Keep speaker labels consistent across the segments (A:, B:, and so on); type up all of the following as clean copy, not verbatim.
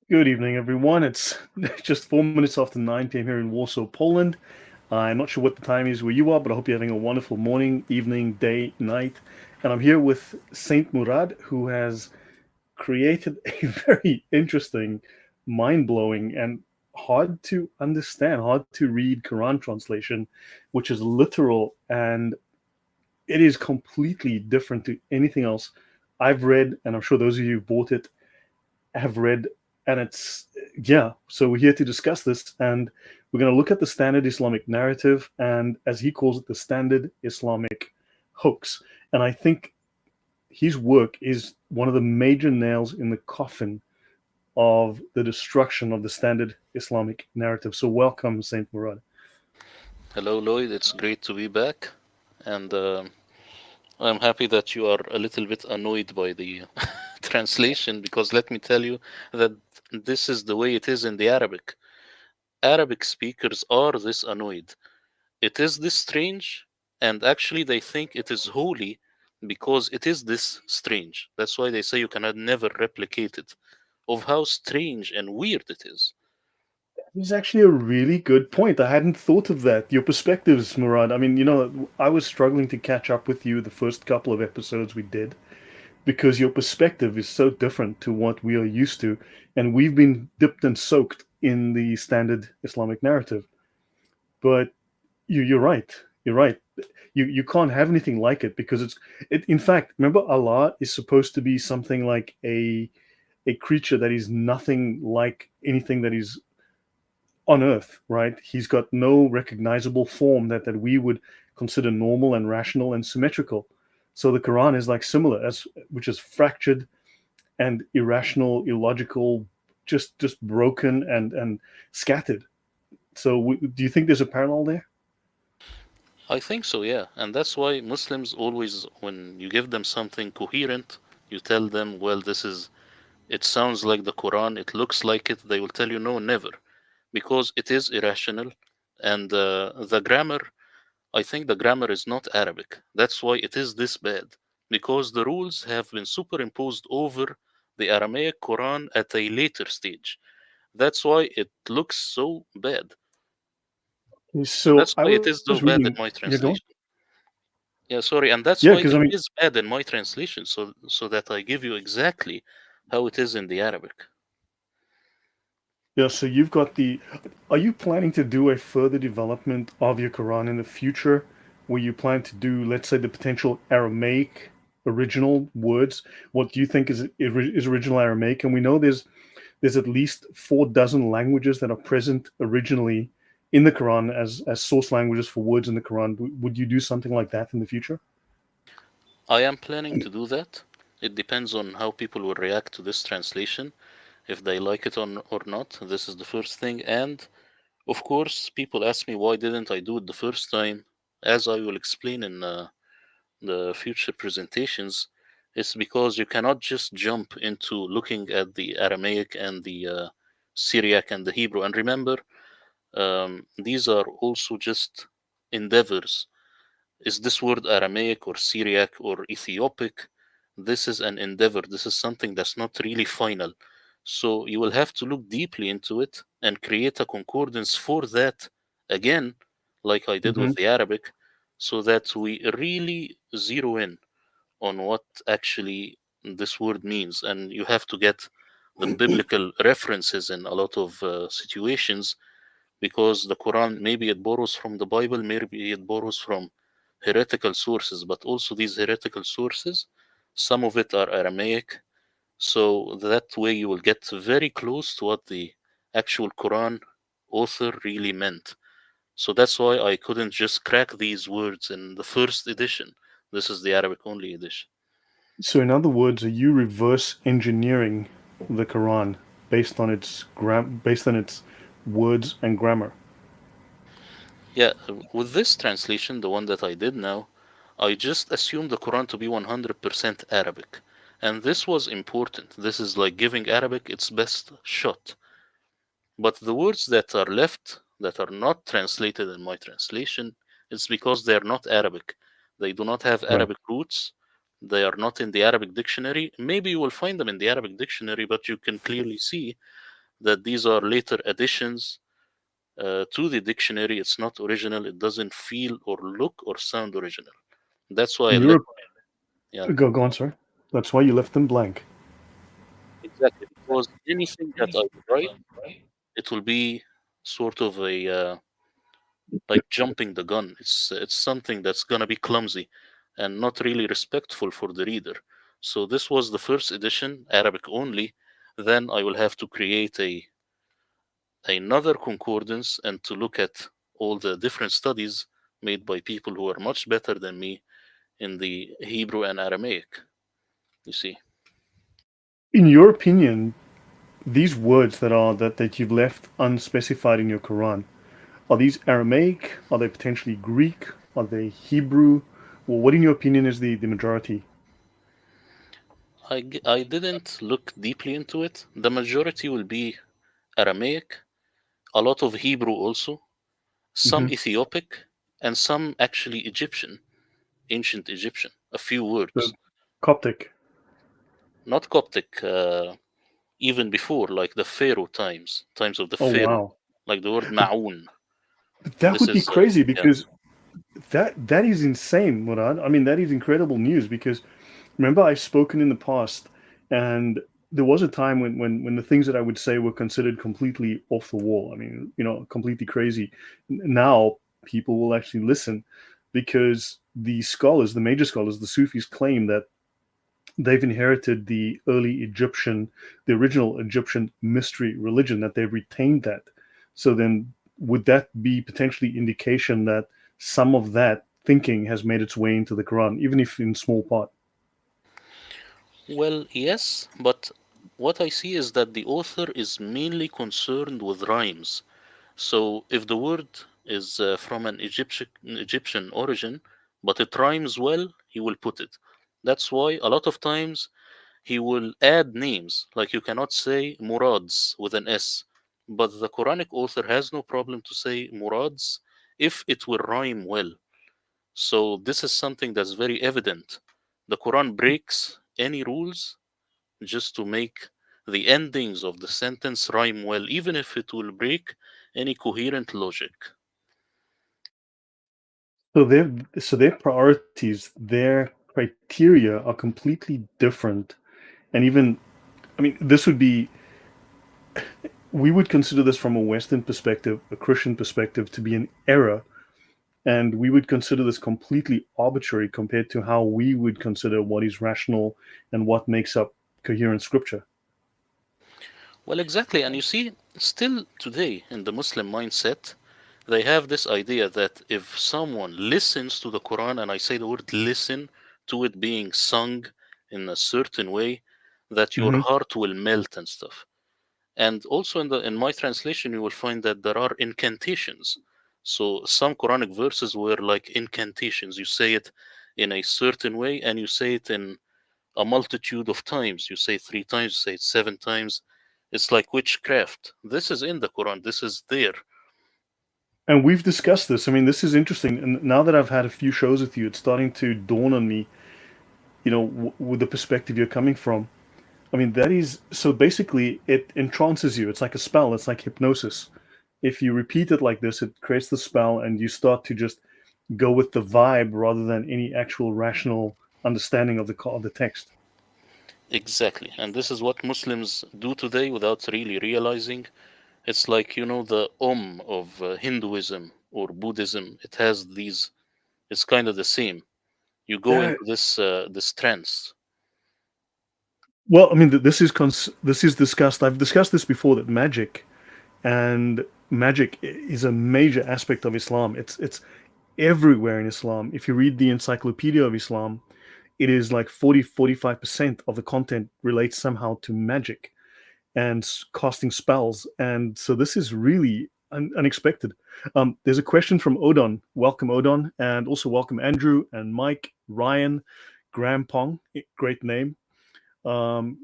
A: Good evening, everyone. It's just 4 minutes after 9 p.m. here in Warsaw, Poland. I'm not sure what the time is where you are, but I hope you're having a wonderful morning, evening, day, night. And I'm here with Saint Murad, who has created a very interesting, mind blowing, and hard to understand, hard to read Quran translation, which is literal and it is completely different to anything else I've read. And I'm sure those of you who bought it have read, and it's yeah. So we're here to discuss this, and we're going to look at the standard Islamic narrative, and as he calls it, the standard Islamic hoax. And I think his work is one of the major nails in the coffin of the destruction of the standard Islamic narrative. So welcome, Saint Murad.
B: Hello, Lloyd. It's great to be back. And I'm happy that you are a little bit annoyed by the translation because let me tell you that this is the way it is in the Arabic. Arabic speakers are this annoyed. It is this strange, and actually, they think it is holy because it is this strange. That's why they say you cannot never replicate it, of how strange and weird it is.
A: It's actually a really good point. I hadn't thought of that. Your perspectives, Murad. I mean, I was struggling to catch up with you the first couple of episodes we did because your perspective is so different to what we are used to. And we've been dipped and soaked in the standard Islamic narrative. But you're right. You're right. You can't have anything like it because it. In fact, remember, Allah is supposed to be something like a creature that is nothing like anything that is on Earth. Right? He's got no recognizable form that we would consider normal and rational and symmetrical. So the Quran is like similar, as which is fractured and irrational, illogical, just broken and scattered. So, do you think there's a parallel there?
B: I think so, yeah. And that's why Muslims always, when you give them something coherent, you tell them, well, it sounds like the Quran, it looks like it. They will tell you, no, never. Because it is irrational. And the grammar, I think the grammar is not Arabic. That's why it is this bad. Because the rules have been superimposed over the Aramaic Quran at a later stage. That's why it looks so bad.
A: So
B: That's
A: I
B: why it
A: was
B: is so
A: reading.
B: bad in my
A: Yeah, go on.
B: translation. Yeah, sorry, and
A: Yeah,
B: that's why
A: because I
B: it
A: mean,
B: is bad in my translation, so that I give you exactly how it is in the Arabic.
A: yeah. So you've got the. Are you planning to do a further development of your Quran in the future, where you plan to do, let's say, the potential Aramaic original words? What do you think is original Aramaic? And we know there's at least 4 dozen languages that are present originally in the Quran as source languages for words in the Quran. Would you do something like that in the future?
B: I am planning to do that. It depends on how people will react to this translation, if they like it or not. This is the first thing. And of course, people ask me why didn't I do it the first time? As I will explain in the future presentations, it's because you cannot just jump into looking at the Aramaic and the Syriac and the Hebrew. And remember, these are also just endeavors. Is this word Aramaic or Syriac or Ethiopic? This is an endeavor. This is something that's not really final. So you will have to look deeply into it and create a concordance for that again, like I did
A: Hmm.
B: with the Arabic, so that we really zero in on what actually this word means. And you have to get the biblical references in a lot of situations because the Quran, maybe it borrows from the Bible, maybe it borrows from heretical sources, but also these heretical sources, some of it are Aramaic. So that way you will get very close to what the actual Quran author really meant. So that's why I couldn't just crack these words in the first edition. This is the Arabic only edition.
A: So, in other words, are you reverse engineering the Quran based on its words and grammar?
B: Yeah, with this translation, the one that I did now, I just assumed the Quran to be 100% Arabic. And this was important. This is like giving Arabic its best shot. But the words that are left, that are not translated in my translation, it's because they are not Arabic. They do not have
A: Right.
B: Arabic roots. They are not in the Arabic dictionary. Maybe you will find them in the Arabic dictionary, but you can clearly see that these are later additions to the dictionary. It's not original. It doesn't feel or look or sound original. That's why I
A: In
B: left.
A: Europe,
B: Yeah,
A: go on, sir. That's why you left them blank.
B: exactly. Because anything that I would write, it will be sort of a like jumping the gun. It's something that's gonna be clumsy and not really respectful for the reader. So this was the first edition, Arabic only. Then I will have to create a another concordance and to look at all the different studies made by people who are much better than me in the Hebrew and Aramaic. You see.
A: In your opinion, these words that you've left unspecified in your Quran, are these Aramaic? Are they potentially Greek? Are they Hebrew? Well, what in your opinion is the majority?
B: I didn't look deeply into it. The majority will be Aramaic, a lot of Hebrew also, some
A: Hmm.
B: Ethiopic, and some actually Egyptian, ancient Egyptian, a few
A: So
B: words.
A: Coptic.
B: Not Coptic, even before, like the Pharaoh times, times of the
A: Oh
B: Pharaoh,
A: wow,
B: like the word
A: but
B: Ma'un.
A: that
B: This
A: would be
B: is,
A: crazy
B: yeah.
A: because that is insane, Murad. I mean, that is incredible news because remember I've spoken in the past, and there was a time when the things that I would say were considered completely off the wall. I mean, completely crazy. Now people will actually listen because the scholars, the major scholars, the Sufis claim that they've inherited the early Egyptian, the original Egyptian mystery religion, that they've retained that. So then, would that be potentially indication that some of that thinking has made its way into the Quran, even if in small part?
B: Well, yes, but what I see is that the author is mainly concerned with rhymes. So if the word is from an Egyptian origin, but it rhymes well, he will put it. That's why a lot of times he will add names, like you cannot say Murads with an S, but the Quranic author has no problem to say Murads if it will rhyme well. So this is something that's very evident. The Quran breaks any rules just to make the endings of the sentence rhyme well, even if it will break any coherent logic.
A: So their priorities, their criteria are completely different, and even I mean, this would be we would consider this from a Western perspective, a Christian perspective, to be an error. And we would consider this completely arbitrary compared to how we would consider what is rational and what makes up coherent scripture.
B: Well, exactly. And you see, still today in the Muslim mindset, they have this idea that if someone listens to the Quran, and I say the word listen to it being sung in a certain way, that your
A: Hmm.
B: heart will melt and stuff. And also in my translation, you will find that there are incantations. So some Quranic verses were like incantations. You say it in a certain way, and you say it in a multitude of times. You say 3 times, you say it 7 times. It's like witchcraft. This is in the Quran. This is there.
A: And we've discussed this. I mean, this is interesting. And now that I've had a few shows with you, it's starting to dawn on me, with the perspective you're coming from. I mean, that is so basically it entrances you. It's like a spell, it's like hypnosis. If you repeat it like this, it creates the spell and you start to just go with the vibe rather than any actual rational understanding of the text.
B: Exactly. And this is what Muslims do today without really realizing. It's like, the of Hinduism or Buddhism. It has these, it's kind of the same. You go
A: Yeah.
B: into this trance.
A: Well, I mean, this is discussed. I've discussed this before that magic is a major aspect of Islam. It's everywhere in Islam. If you read the Encyclopedia of Islam, it is like 45% of the content relates somehow to magic and casting spells. And so this is really unexpected. There's a question from Odon. Welcome, Odon, and also welcome Andrew and Mike, Ryan, Graham Pong. Great name. Um,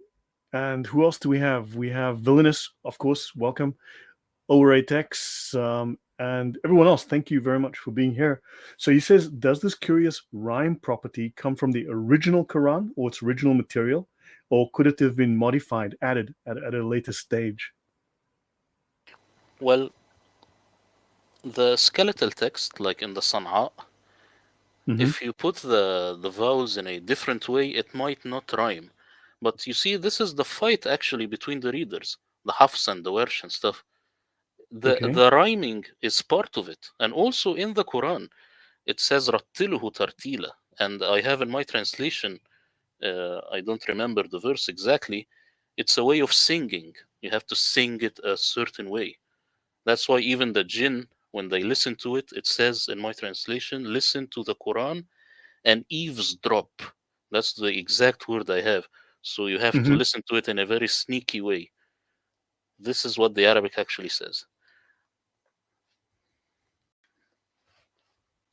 A: and who else do we have? We have Villainous, of course. Welcome. Oratex, and everyone else. Thank you very much for being here. So he says, does this curious rhyme property come from the original Quran or its original material, or could it have been modified, added at a later stage?
B: Well, the skeletal text, like in the San'a,
A: Mm-hmm.
B: if you put the vowels in a different way, it might not rhyme. But you see, this is the fight actually between the readers, the Hafs and the Warsh and stuff.
A: Okay.
B: The rhyming is part of it, and also in the Quran it says "rattiluhu tartila," and I have in my translation, I don't remember the verse exactly. It's a way of singing. You have to sing it a certain way. That's why even the jinn, when they listen to it, it says in my translation, "Listen to the Quran and eavesdrop." That's the exact word I have. So you have to
A: Mm-hmm.
B: listen to it in a very sneaky way. This is what the Arabic actually says.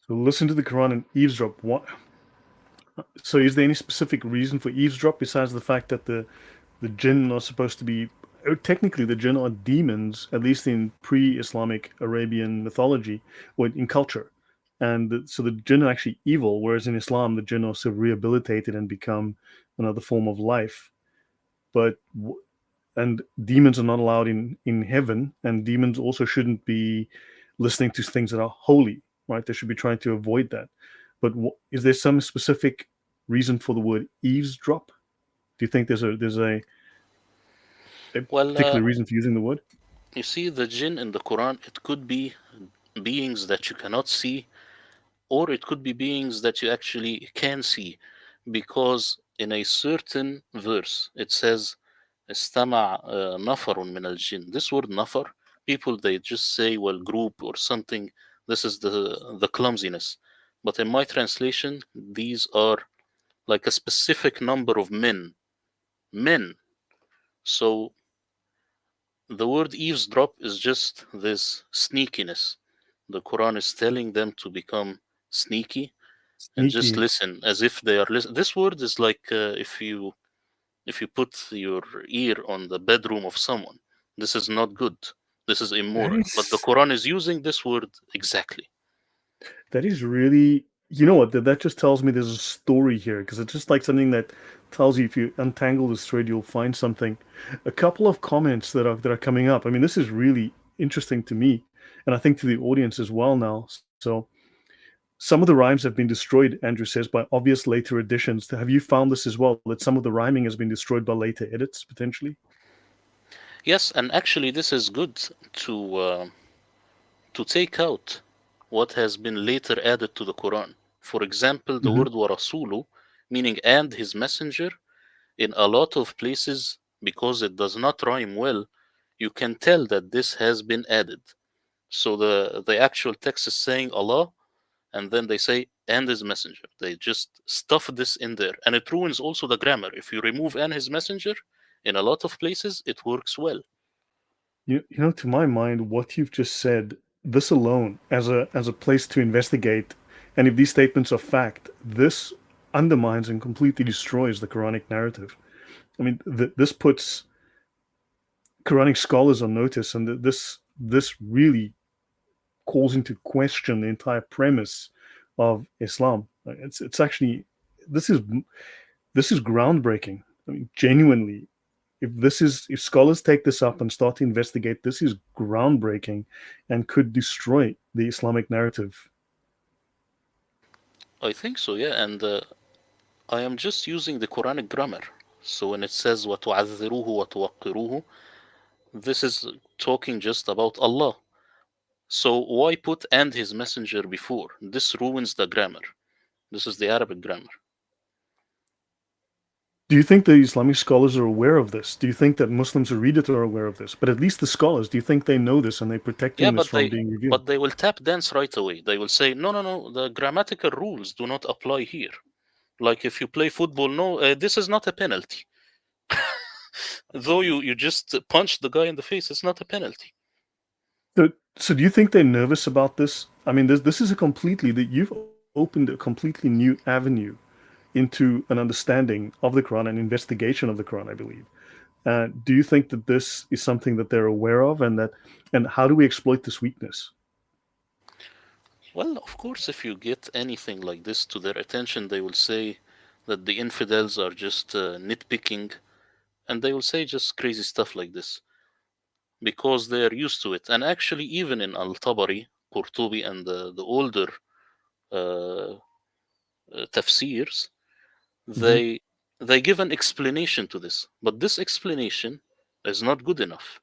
A: So listen to the Quran and eavesdrop. What? So is there any specific reason for eavesdrop besides the fact that the jinn are supposed to be technically the jinn are demons, at least in pre-Islamic Arabian mythology or in culture, and so the jinn are actually evil, whereas in Islam the jinn are sort of rehabilitated and become another form of life. But and demons are not allowed in heaven, and demons also shouldn't be listening to things that are holy, right? They should be trying to avoid that. But is there some specific reason for the word eavesdrop? Do you think a
B: Well,
A: particular reason for using the word?
B: you see, the jinn in the Quran, it could be beings that you cannot see, or it could be beings that you actually can see, because in a certain verse it says استمع نفر من الجن. This word nafar, people they just say, well, group or something. This is the clumsiness. But in my translation, these are like a specific number of men. Men. So the word eavesdrop is just this sneakiness. The Quran is telling them to become sneaky and just
A: Sneaky.
B: listen as if they are listening. This word is like if you put your ear on the bedroom of someone. This is not good. This is
A: That
B: immoral. But the
A: is
B: Quran is using this word exactly.
A: that is really, you know what, that just tells me there's a story here, because it's just like something that tells you if you untangle this thread you'll find something. A couple of comments that are coming up. I mean, this is really interesting to me, and I think to the audience as well now. So some of the rhymes have been destroyed, Andrew says, by obvious later additions. Have you found this as well, that some of the rhyming has been destroyed by later edits potentially?
B: Yes, and actually this is good to take out what has been later added to the Quran. For example, the
A: Mm-hmm.
B: word warasulu, meaning and his messenger, in a lot of places, because it does not rhyme well, you can tell that this has been added. So the actual text is saying Allah, and then they say and his messenger. They just stuff this in there, and it ruins also the grammar. If you remove and his messenger, in a lot of places it works well.
A: You know, to my mind, what you've just said, this alone, as a place to investigate, and if these statements are fact, this undermines and completely destroys the Quranic narrative. I mean, this puts Quranic scholars on notice, and this really calls into question the entire premise of Islam. It's actually this is this is groundbreaking. I mean, genuinely, if scholars take this up and start to investigate, this is groundbreaking and could destroy the Islamic narrative.
B: I think so, yeah. And I am just using the Quranic grammar. So when it says وَتُعَذِّرُوهُ وَتُوَقِّرُوهُ, this is talking just about Allah. So why put and his messenger before? This ruins the grammar. This is the Arabic grammar.
A: Do you think the Islamic scholars are aware of this? Do you think that Muslims who read it are aware of this? But at least the scholars, do you think they know this and they're
B: Yeah,
A: protecting this from being revealed?
B: but they will tap dance right away. They will say, no, no, no, the grammatical rules do not apply here. Like if you play football, no, this is not a penalty. Though you just punch the guy in the face, it's not a penalty.
A: So do you think they're nervous about this? I mean, this is a completely that you've opened a completely new avenue into an understanding of the Quran and investigation of the Quran, I believe. Do you think that this is something that they're aware of, and how do we exploit this weakness?
B: Well, of course, if you get anything like this to their attention, they will say that the infidels are just nitpicking, and they will say just crazy stuff like this. because they're used to it. And actually, even in Al-Tabari, Qurtubi, and the older uh, tafsirs,
A: Hmm.
B: they give an explanation to this, but this explanation is not good enough.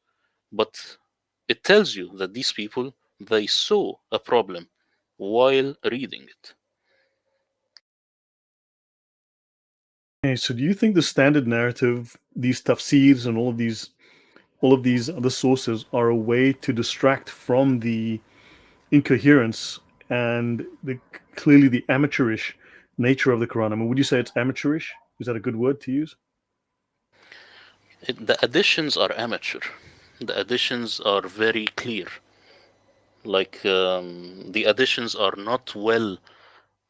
B: But it tells you that these people, they saw a problem while reading it.
A: Okay, so do you think the standard narrative, these tafsirs and all of these other sources are a way to distract from the incoherence and the clearly the amateurish nature of the Quran? I mean, would you say it's amateurish? Is that a good word to use?
B: The additions are amateur. The additions are very clear. Like the additions are not well.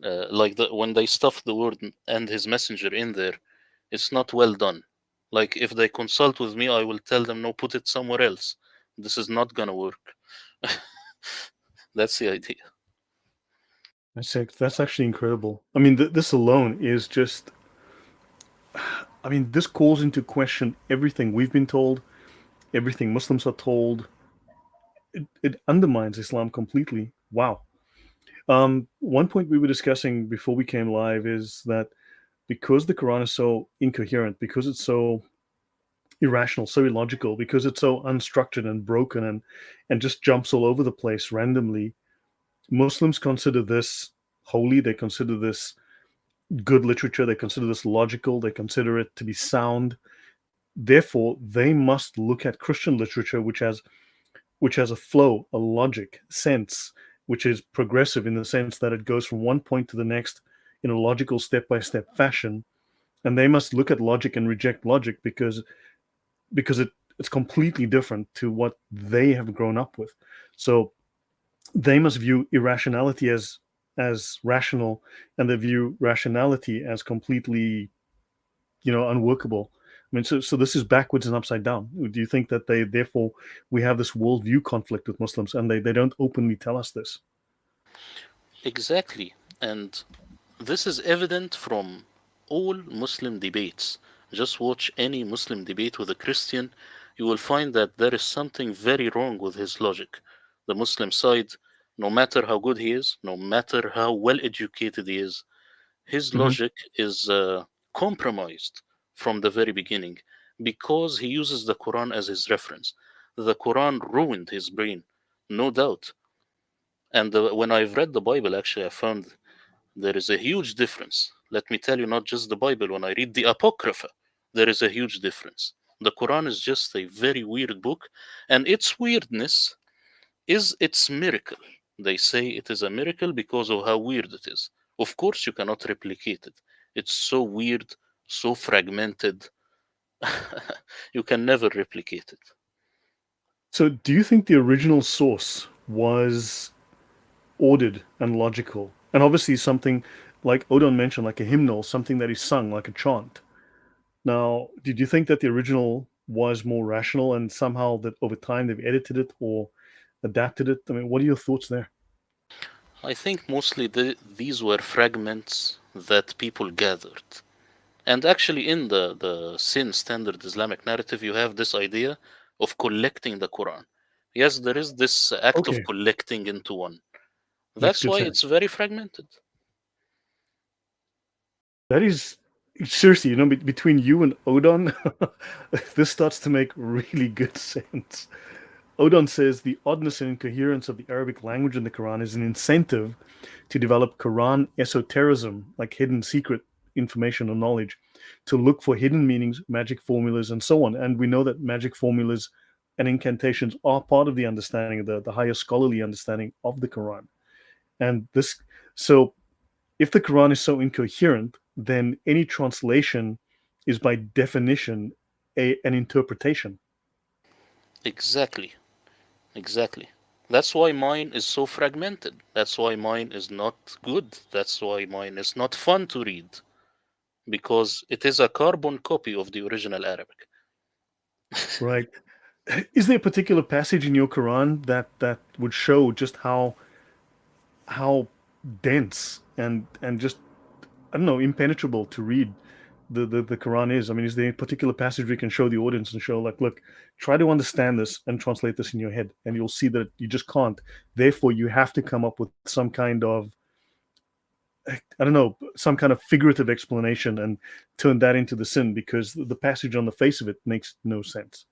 B: When they stuff the word and his messenger in there, it's not well done. Like if they consult with me, I will tell them no, put it somewhere else. This is not gonna work. That's the idea.
A: That's actually incredible. I mean, this alone is just. I mean, this calls into question everything we've been told, everything Muslims are told. It undermines Islam completely. Wow. One point we were discussing before we came live is that because the Quran is so incoherent, because it's so irrational, so illogical, because it's so unstructured and broken and just jumps all over the place randomly, Muslims consider this holy. They consider this good literature. They consider this logical. They consider it to be sound. Therefore, they must look at Christian literature, which has a flow, a logic, sense, which is progressive in the sense that it goes from one point to the next in a logical step by step fashion. And they must look at logic and reject logic because it's completely different to what they have grown up with. So they must view irrationality as rational, and they view rationality as completely, unworkable. I mean, so this is backwards and upside down. Do you think that they therefore we have this worldview conflict with Muslims, and they don't openly tell us this?
B: Exactly. And this is evident from all Muslim debates. Just watch any Muslim debate with a Christian, you will find that there is something very wrong with his logic. The Muslim side, no matter how good he is, no matter how well educated he is, his
A: Hmm.
B: logic is compromised from the very beginning because he uses the Quran as his reference. The Quran ruined his brain, no doubt. And when I've read the Bible, actually, I found there is a huge difference. Let me tell you, not just the Bible, when I read the Apocrypha, there is a huge difference. The Quran is just a very weird book, and its weirdness is its miracle. They say it is a miracle because of how weird it is. Of course, you cannot replicate it. It's so weird, so fragmented. You can never replicate it.
A: So, do you think the original source was ordered and logical, and obviously something like Odon mentioned, like a hymnal, something that is sung like a chant? Now, did you think that the original was more rational, and somehow that over time they've edited it or adapted it? I mean, what are your thoughts there?
B: I think mostly these were fragments that people gathered. And actually, in the Sin standard Islamic narrative, you have this idea of collecting the Quran. Yes, there is this act of
A: Okay,
B: collecting into one.
A: makes
B: That's
A: good
B: why
A: sense.
B: it's very fragmented.
A: That is seriously, between you and Odon, this starts to make really good sense. Odon says the oddness and incoherence of the Arabic language in the Quran is an incentive to develop Quran esotericism, like hidden secret information or knowledge, to look for hidden meanings, magic formulas, and so on. And we know that magic formulas and incantations are part of the understanding, of the higher scholarly understanding of the Quran. And this, so if the Quran is so incoherent, then any translation is by definition an interpretation.
B: Exactly, exactly. That's why mine is so fragmented. That's why mine is not good. That's why mine is not fun to read because it is a carbon copy of the original Arabic.
A: Right. Is there a particular passage in your Quran that would show just how dense and just, I don't know, impenetrable to read the Quran is? I mean, is there a particular passage we can show the audience and show, like, look, try to understand this and translate this in your head, and you'll see that you just can't. Therefore, you have to come up with some kind of, I don't know, some kind of figurative explanation and turn that into the sin, because the passage on the face of it makes no sense.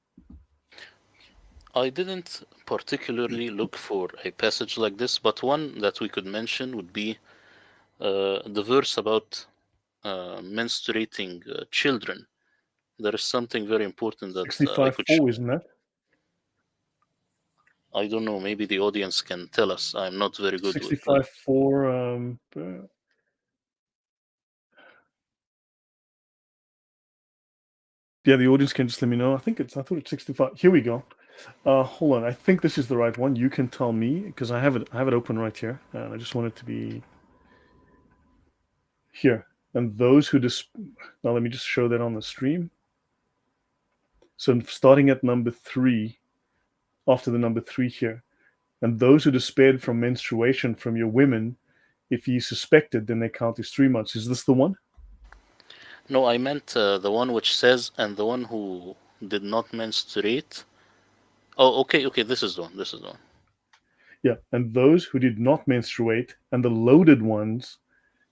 B: I didn't particularly look for a passage like this, but one that we could mention would be the verse about menstruating children. There is something very important that I
A: 65
B: could
A: 4,
B: show.
A: isn't that?
B: I don't know, maybe the audience can tell us. I'm not very good with
A: 65 4. Yeah, the audience can just let me know. I thought it's 65. Here we go. Hold on. I think this is the right one. You can tell me, because I have it open right here, and I just want it to be here. And those who now let me just show that on the stream. So starting at number 3, after the number 3 here, and those who despaired from menstruation from your women, if ye suspected, then they count as 3 months. Is this the one?
B: No, I meant the one which says, and the one who did not menstruate. Oh, okay, this is the one. This is the one.
A: Yeah. And those who did not menstruate, and the loaded ones,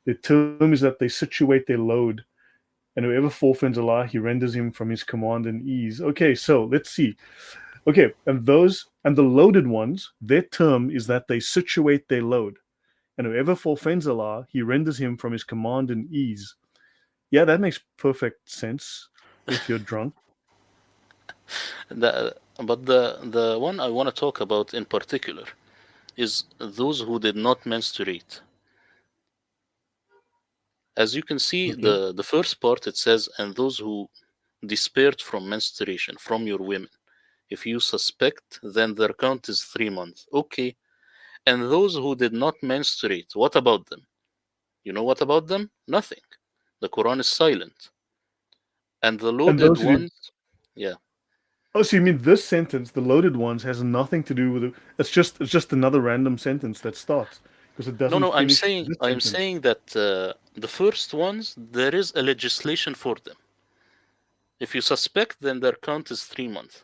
A: the term is that they situate their load, and whoever forfeits Allah, he renders him from his command and ease. Okay, so let's see. Okay, and the loaded ones, their term is that they situate their load, and whoever forfeits Allah, he renders him from his command and ease. Yeah, that makes perfect sense if you're drunk.
B: But the one I want to talk about in particular is those who did not menstruate. As you can see,
A: Okay.
B: the first part it says, and those who despaired from menstruation from your women. If you suspect, then their count is 3 months. Okay. And those who did not menstruate, what about them? You know what about them? Nothing. The Quran is silent. And the
A: And
B: loaded
A: those who did.
B: ones, yeah.
A: Oh, so you mean this sentence, the loaded ones, has nothing to do with it? It's just another random sentence that starts because it
B: No,
A: doesn't
B: no, I'm
A: finish
B: saying
A: this
B: I'm
A: sentence.
B: saying that the first ones there is a legislation for them. If you suspect, then their count is 3 months.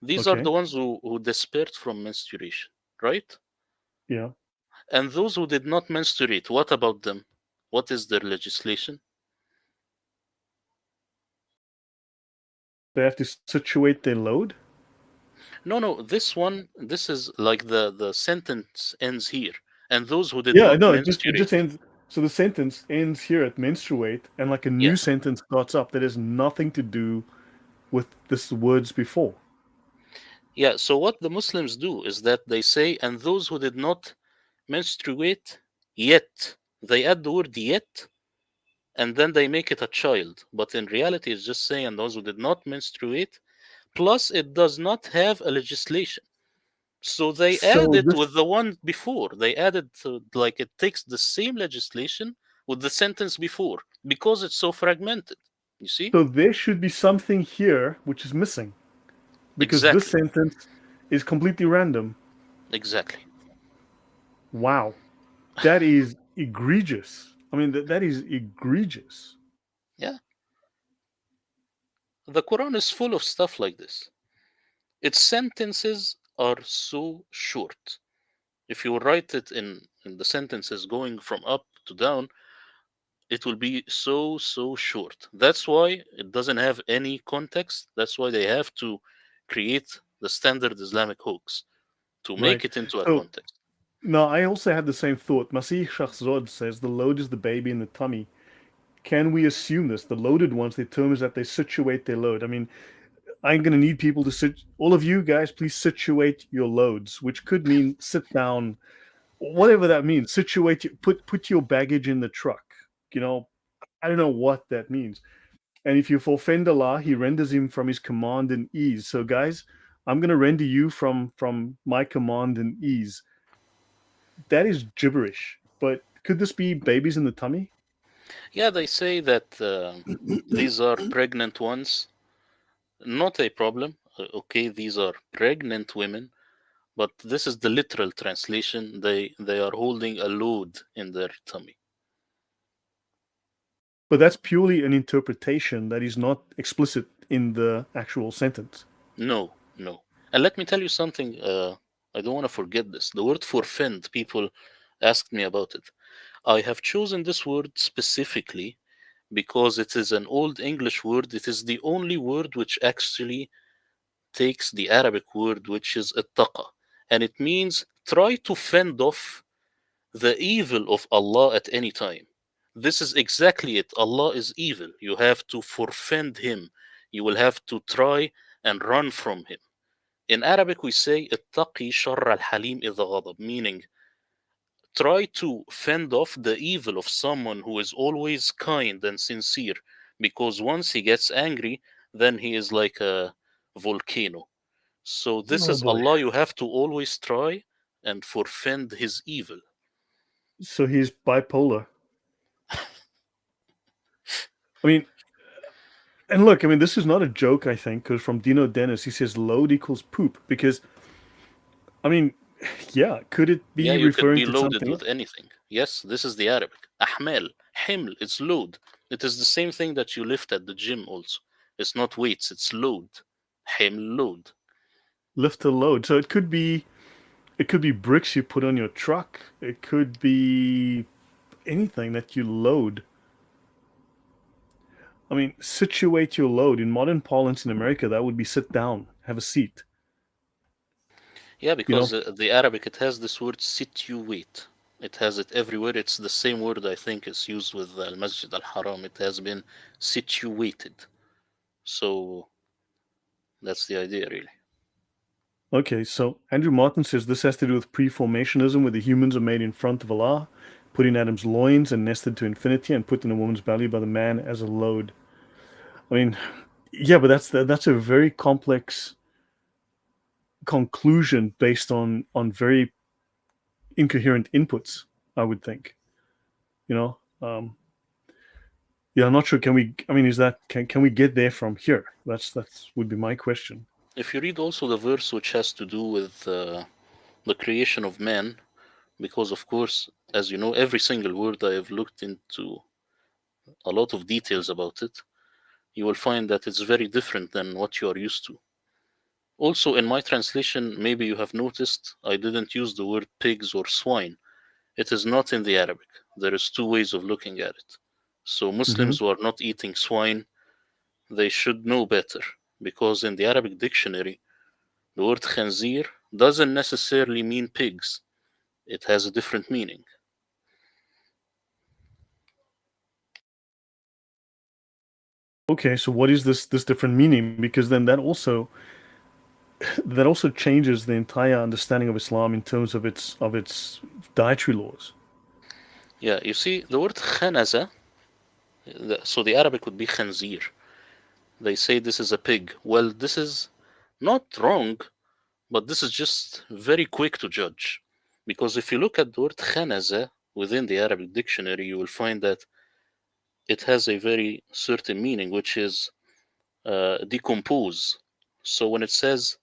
B: These are
A: Okay.
B: the ones who despaired from menstruation, right?
A: Yeah.
B: And those who did not menstruate, what about them? What is their legislation?
A: They have to situate their load.
B: No, no, this is like the sentence ends here. And those who did
A: Yeah,
B: not
A: no, it just
B: menstruate.
A: ends. So the sentence ends here at menstruate, and like a
B: Yeah.
A: new sentence starts up that has nothing to do with this words before.
B: Yeah, so what the Muslims do is that they say, and those who did not menstruate yet. They add the word yet and then they make it a child. But in reality, it's just saying, and those who did not menstruate. Plus, it does not have a legislation. So they add
A: So
B: it
A: this,
B: with the one before. They added like it takes the same legislation with the sentence before because it's so fragmented. You see?
A: so there should be something here which is missing because this
B: Exactly.
A: sentence is completely random.
B: Exactly.
A: Wow, that is egregious. I mean, that is egregious.
B: Yeah. The Quran is full of stuff like this. Its sentences are so short. If you write it in the sentences going from up to down, it will be so short. That's why it doesn't have any context. That's why they have to create the standard Islamic hooks to
A: Right.
B: make it into a
A: So
B: context.
A: no, I also had the same thought. Masih Shahzad says the load is the baby in the tummy. Can we assume this? The loaded ones, their term is that they situate their load. I mean, I'm going to need people to all of you guys, please situate your loads, which could mean sit down, whatever that means. Put your baggage in the truck. You know, I don't know what that means. And if you offend Allah, He renders him from His command and ease. So, guys, I'm going to render you from my command and ease. That is gibberish. But could this be babies in the tummy?
B: Yeah, they say that these are pregnant ones. Not a problem. Okay, these are pregnant women, but this is the literal translation. They are holding a load in their tummy.
A: But that's purely an interpretation that is not explicit in the actual sentence.
B: No, no. And let me tell you something. I don't want to forget this. The word forfend, people asked me about it. I have chosen this word specifically because it is an old English word. It is the only word which actually takes the Arabic word which is ittaqa, and it means try to fend off the evil of Allah at any time. This is exactly it. Allah is evil. You have to forfend him. You will have to try and run from him. In Arabic, we say ittaqi sharr al-halim idha ghadab, meaning try to fend off the evil of someone who is always kind and sincere, because once he gets angry, then he is like a volcano. So this
A: Oh
B: is
A: boy.
B: Allah you have to always try and forfend his evil.
A: So he's bipolar. I mean, and look, I mean, this is not a joke, I think, because from Dino Dennis, he says load equals poop. Because, I mean, yeah, could it
B: Yeah,
A: be
B: you could
A: referring
B: be
A: to
B: loaded
A: something
B: with
A: else?
B: anything. Yes, this is the Arabic. Ahmel, himl, it's load. It is the same thing that you lift at the gym also. It's not weights, it's load. Himl load.
A: Lift a load. So it could be bricks you put on your truck. It could be anything that you load. I mean, situate your load. In modern parlance in America, that would be sit down, have a seat.
B: Yeah,
A: You
B: because
A: know,
B: the Arabic, it has this word situate. It has it everywhere. It's the same word I think is used with Al Masjid Al Haram. It has been situated. So that's the idea, really.
A: okay, so Andrew Martin says this has to do with pre-formationism, where the humans are made in front of Allah, put in Adam's loins and nested to infinity, and put in a woman's belly by the man as a load. I mean, yeah, but that's a very complex conclusion based on very incoherent inputs. I would think, you know. Yeah, I'm not sure. Can we? I mean, is that can we get there from here? That's would be my question.
B: If you read also the verse which has to do with the creation of man, because of course, as you know, every single word I have looked into a lot of details about it, you will find that it's very different than what you are used to. Also, in my translation, maybe you have noticed I didn't use the word pigs or swine. It is not in the Arabic. There is two ways of looking at it. So
A: Mm-hmm.
B: Muslims who are not eating swine, they should know better, because in the Arabic dictionary, the word khanzir doesn't necessarily mean pigs. It has a different meaning.
A: Okay, so what is this different meaning? Because then that also changes the entire understanding of Islam in terms of its dietary laws.
B: Yeah, you see, the word khanaza, so the Arabic would be khanzir. They say this is a pig. Well, this is not wrong, but this is just very quick to judge. Because if you look at the word khanaza within the Arabic dictionary, you will find that it has a very certain meaning, which is decompose. So when it says,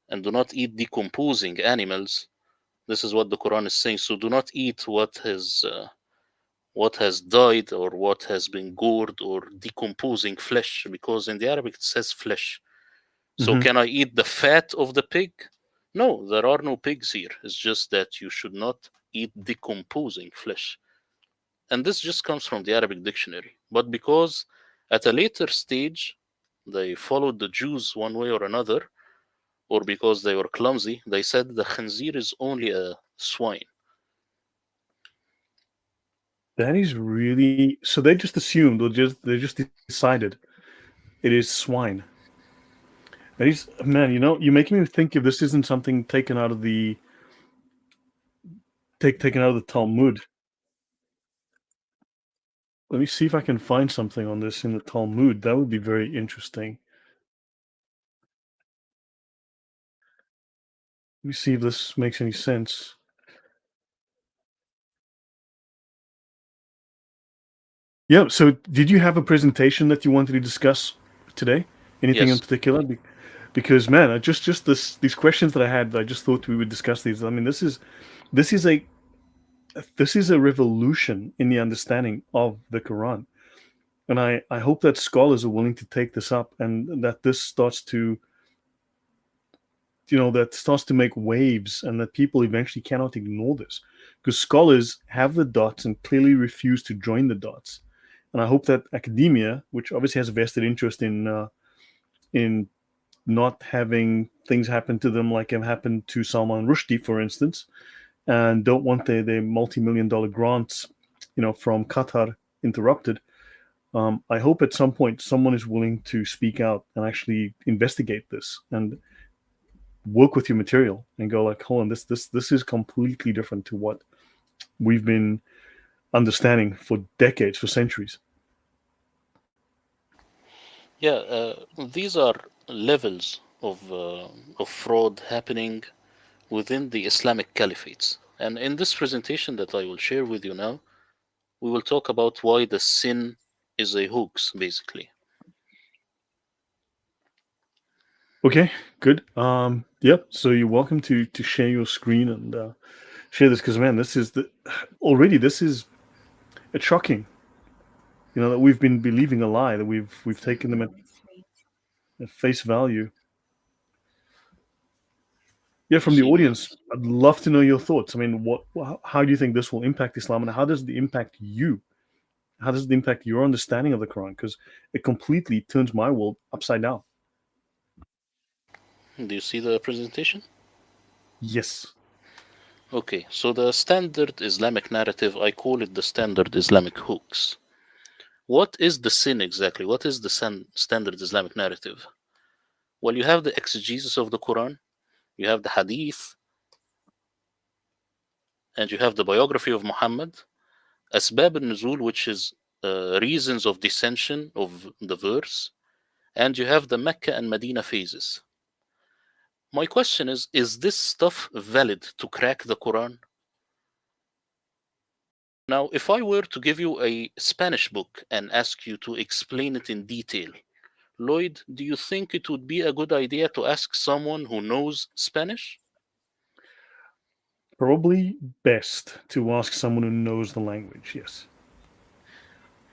B: and do not eat decomposing animals, this is what the Quran is saying. So do not eat what has died or what has been gored or decomposing flesh, because in the Arabic it says flesh. So
A: Mm-hmm.
B: can I eat the fat of the pig? No, there are no pigs here. It's just that you should not eat decomposing flesh. And this just comes from the Arabic dictionary. But because at a later stage they followed the Jews one way or another, or because they were clumsy, they said the khanzir is only a swine.
A: That is really so. They just assumed, or they just decided it is swine. That is, man. You know, you're making me think if this isn't something taken out of the taken out of the Talmud. Let me see if I can find something on this in the Talmud. That would be very interesting. Let me see if this makes any sense. Yeah. So, did you have a presentation that you wanted to discuss today? Anything in
B: Yes,
A: particular? Because man, I just these questions that I had, I just thought we would discuss these. I mean, this is a this is a revolution in the understanding of the Quran. And I hope that scholars are willing to take this up, and that this starts to, that starts to make waves, and that people eventually cannot ignore this, because scholars have the dots and clearly refuse to join the dots. And I hope that academia, which obviously has a vested interest in not having things happen to them like have happened to Salman Rushdie, for instance, and don't want their multi-million dollar grants, from Qatar interrupted. I hope at some point someone is willing to speak out and actually investigate this and work with your material and go like, hold on, this is completely different to what we've been understanding for decades, for centuries.
B: Yeah, these are levels of fraud happening within the Islamic caliphates. And in this presentation that I will share with you now, we will talk about why the sin is a hoax, basically.
A: Okay, good. Yep. So you're welcome to share your screen and share this, because man, this is it's shocking. That we've been believing a lie, that we've taken them at face value. Yeah,
B: You
A: from the
B: see,
A: audience, I'd love to know your thoughts. I mean, how do you think this will impact Islam, and how does it impact you? How does it impact your understanding of the Quran? Because it completely turns my world upside down.
B: do you see the presentation?
A: Yes.
B: Okay, so the standard Islamic narrative, I call it the standard Islamic hoax. What is the sin exactly? What is the standard Islamic narrative? Well, you have the exegesis of the Quran, you have the hadith, and you have the biography of Muhammad, Asbab al-Nuzul, which is reasons of dissension of the verse, and you have the Mecca and Medina phases. My question is this stuff valid to crack the Quran? Now, if I were to give you a Spanish book and ask you to explain it in detail, Lloyd, do you think it would be a good idea to ask someone who knows Spanish?
A: Probably best to ask someone who knows the language. Yes.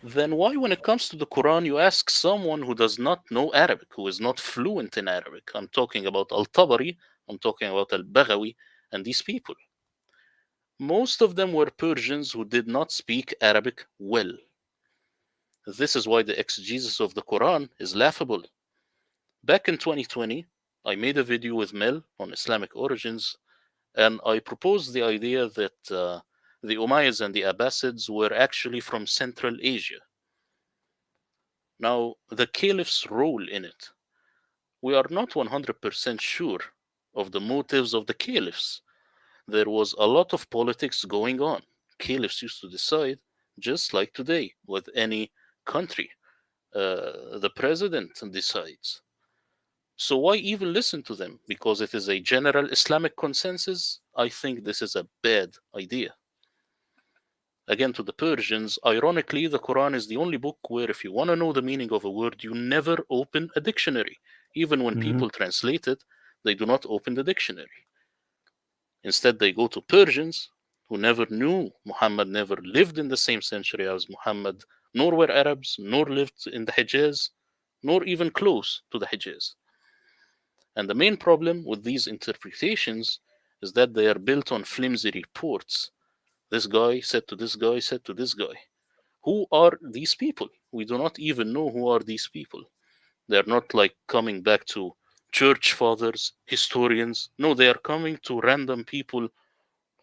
B: Then why, when it comes to the Quran, you ask someone who does not know Arabic, who is not fluent in Arabic? I'm talking about Al-Tabari, I'm talking about Al-Baghawi, and these people. Most of them were Persians who did not speak Arabic well. This is why the exegesis of the Quran is laughable. Back in 2020, I made a video with Mel on Islamic origins, and I proposed the idea that the Umayyads and the Abbasids were actually from Central Asia. Now, the caliph's role in it, we are not 100% sure of the motives of the caliphs. There was a lot of politics going on. Caliphs used to decide, just like today with any country. The president decides. So why even listen to them? Because it is a general Islamic consensus? I think this is a bad idea. Again, to the Persians, ironically, the Quran is the only book where if you want to know the meaning of a word, you never open a dictionary. Even when
A: Mm-hmm.
B: people translate it, they do not open the dictionary. Instead, they go to Persians who never knew Muhammad, never lived in the same century as Muhammad, nor were Arabs, nor lived in the Hijaz, nor even close to the Hijaz. And the main problem with these interpretations is that they are built on flimsy reports. This guy said to this guy, said to this guy. Who are these people? We do not even know who are these people. They're not like coming back to church fathers, historians. No, they are coming to random people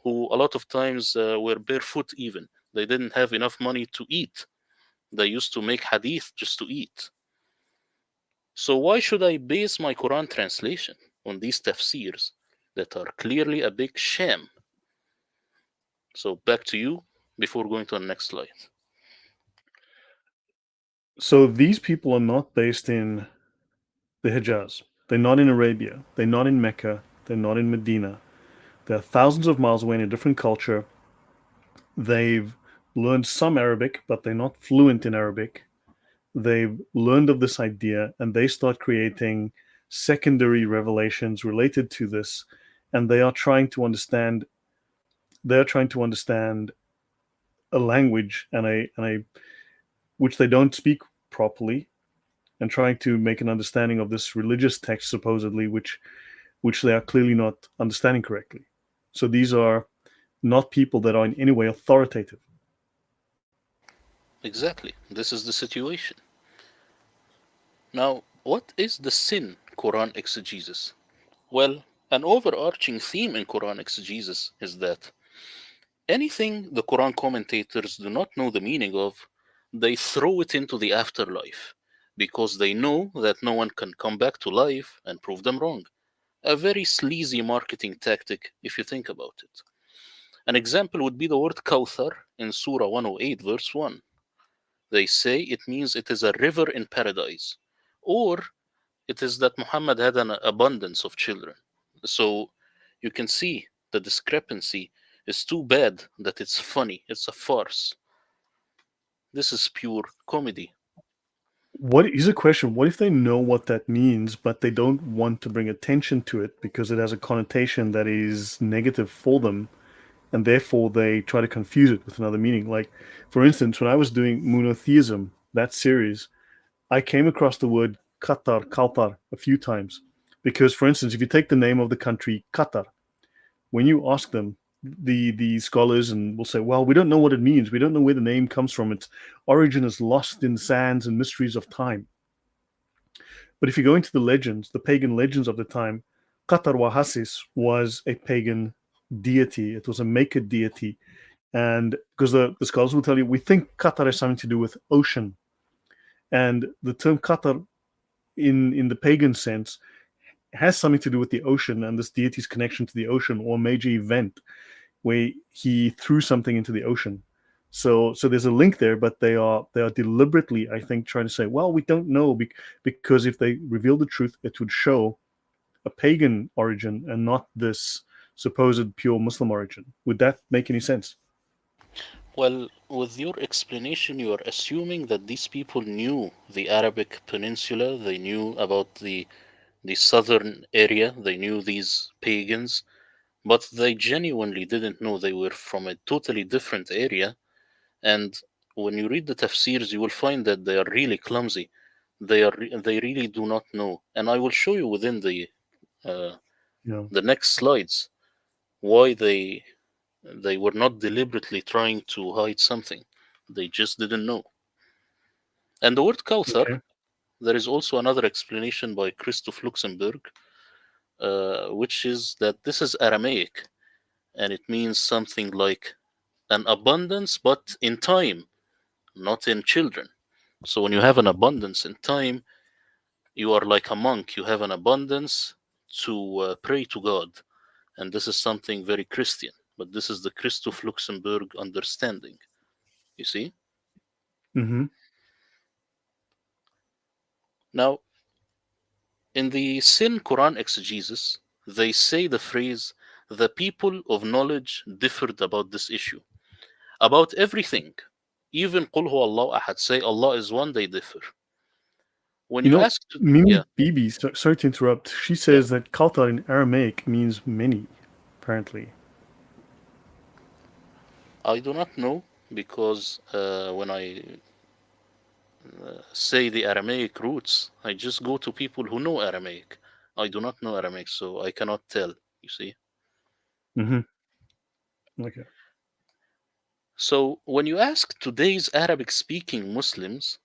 B: who a lot of times were barefoot even. They didn't have enough money to eat. They used to make hadith just to eat. So why should I base my Quran translation on these tafsirs that are clearly a big sham? So back to you before going to the next slide.
A: So these people are not based in the Hijaz. They're not in Arabia. They're not in Mecca. They're not in Medina. They're thousands of miles away in a different culture. They've learned some Arabic, but they're not fluent in Arabic. They've learned of this idea, and they start creating secondary revelations related to this, and they are trying to understand. They're trying to understand a language and a which they don't speak properly, and trying to make an understanding of this religious text supposedly, which they are clearly not understanding correctly. So these are not people that are in any way authoritative.
B: Exactly. This is the situation. Now, what is the sin Quran exegesis? Well, an overarching theme in Quran exegesis is that anything the Quran commentators do not know the meaning of, they throw it into the afterlife because they know that no one can come back to life and prove them wrong. A very sleazy marketing tactic if you think about it. An example would be the word Kawthar in Surah 108, verse 1. They say it means it is a river in paradise, or it is that Muhammad had an abundance of children. So you can see the discrepancy is too bad that it's funny, it's a farce. This is pure comedy.
A: What is a question? What if they know what that means, but they don't want to bring attention to it because it has a connotation that is negative for them, and therefore they try to confuse it with another meaning? Like, for instance, when I was doing monotheism, that series, I came across the word Qatar, Qatar, a few times. Because, for instance, if you take the name of the country Qatar, when you ask them, the scholars and will say, well, we don't know what it means. We don't know where the name comes from. Its origin is lost in sands and mysteries of time. But if you go into the legends, the pagan legends of the time, Qatar Wahasis was a pagan deity. It was a maker deity. And because the scholars will tell you, we think Qatar has something to do with ocean. And the term Qatar in the pagan sense has something to do with the ocean and this deity's connection to the ocean or a major event where he threw something into the ocean. So there's a link there, but they are deliberately, I think, trying to say, well, we don't know because if they reveal the truth, it would show a pagan origin and not this supposed pure Muslim origin. Would that make any sense?
B: Well, with your explanation, you are assuming that these people knew the Arabic Peninsula, they knew about the southern area, they knew these pagans, but they genuinely didn't know they were from a totally different area. And when you read the tafsirs, you will find that they are really clumsy. They really do not know. And I will show you within uh,
A: Yeah.
B: the next slides why they were not deliberately trying to hide something. They just didn't know. And the word Kauthar,
A: Okay.
B: there is also another explanation by Christoph Luxemburg, which is that this is Aramaic and it means something like an abundance, but in time, not in children. So when you have an abundance in time, you are like a monk. You have an abundance to pray to God, and this is something very Christian. But this is the Christoph Luxemburg understanding. You see.
A: Mm-hmm.
B: Now, in the Sin Quran exegesis, they say the phrase, "The people of knowledge differed about this issue, about everything." Even "Qul huwa Allah ahad," say Allah is one, they differ. When
A: You
B: you
A: know,
B: ask to,
A: Mimi
B: yeah,
A: Bibi, sorry to interrupt. She
B: yeah,
A: says that Kautar in Aramaic means many, apparently.
B: I do not know because when I say the Aramaic roots, I just go to people who know Aramaic. I do not know Aramaic, so I cannot tell, you see.
A: Mm-hmm. Okay.
B: So when you ask today's Arabic speaking Muslims,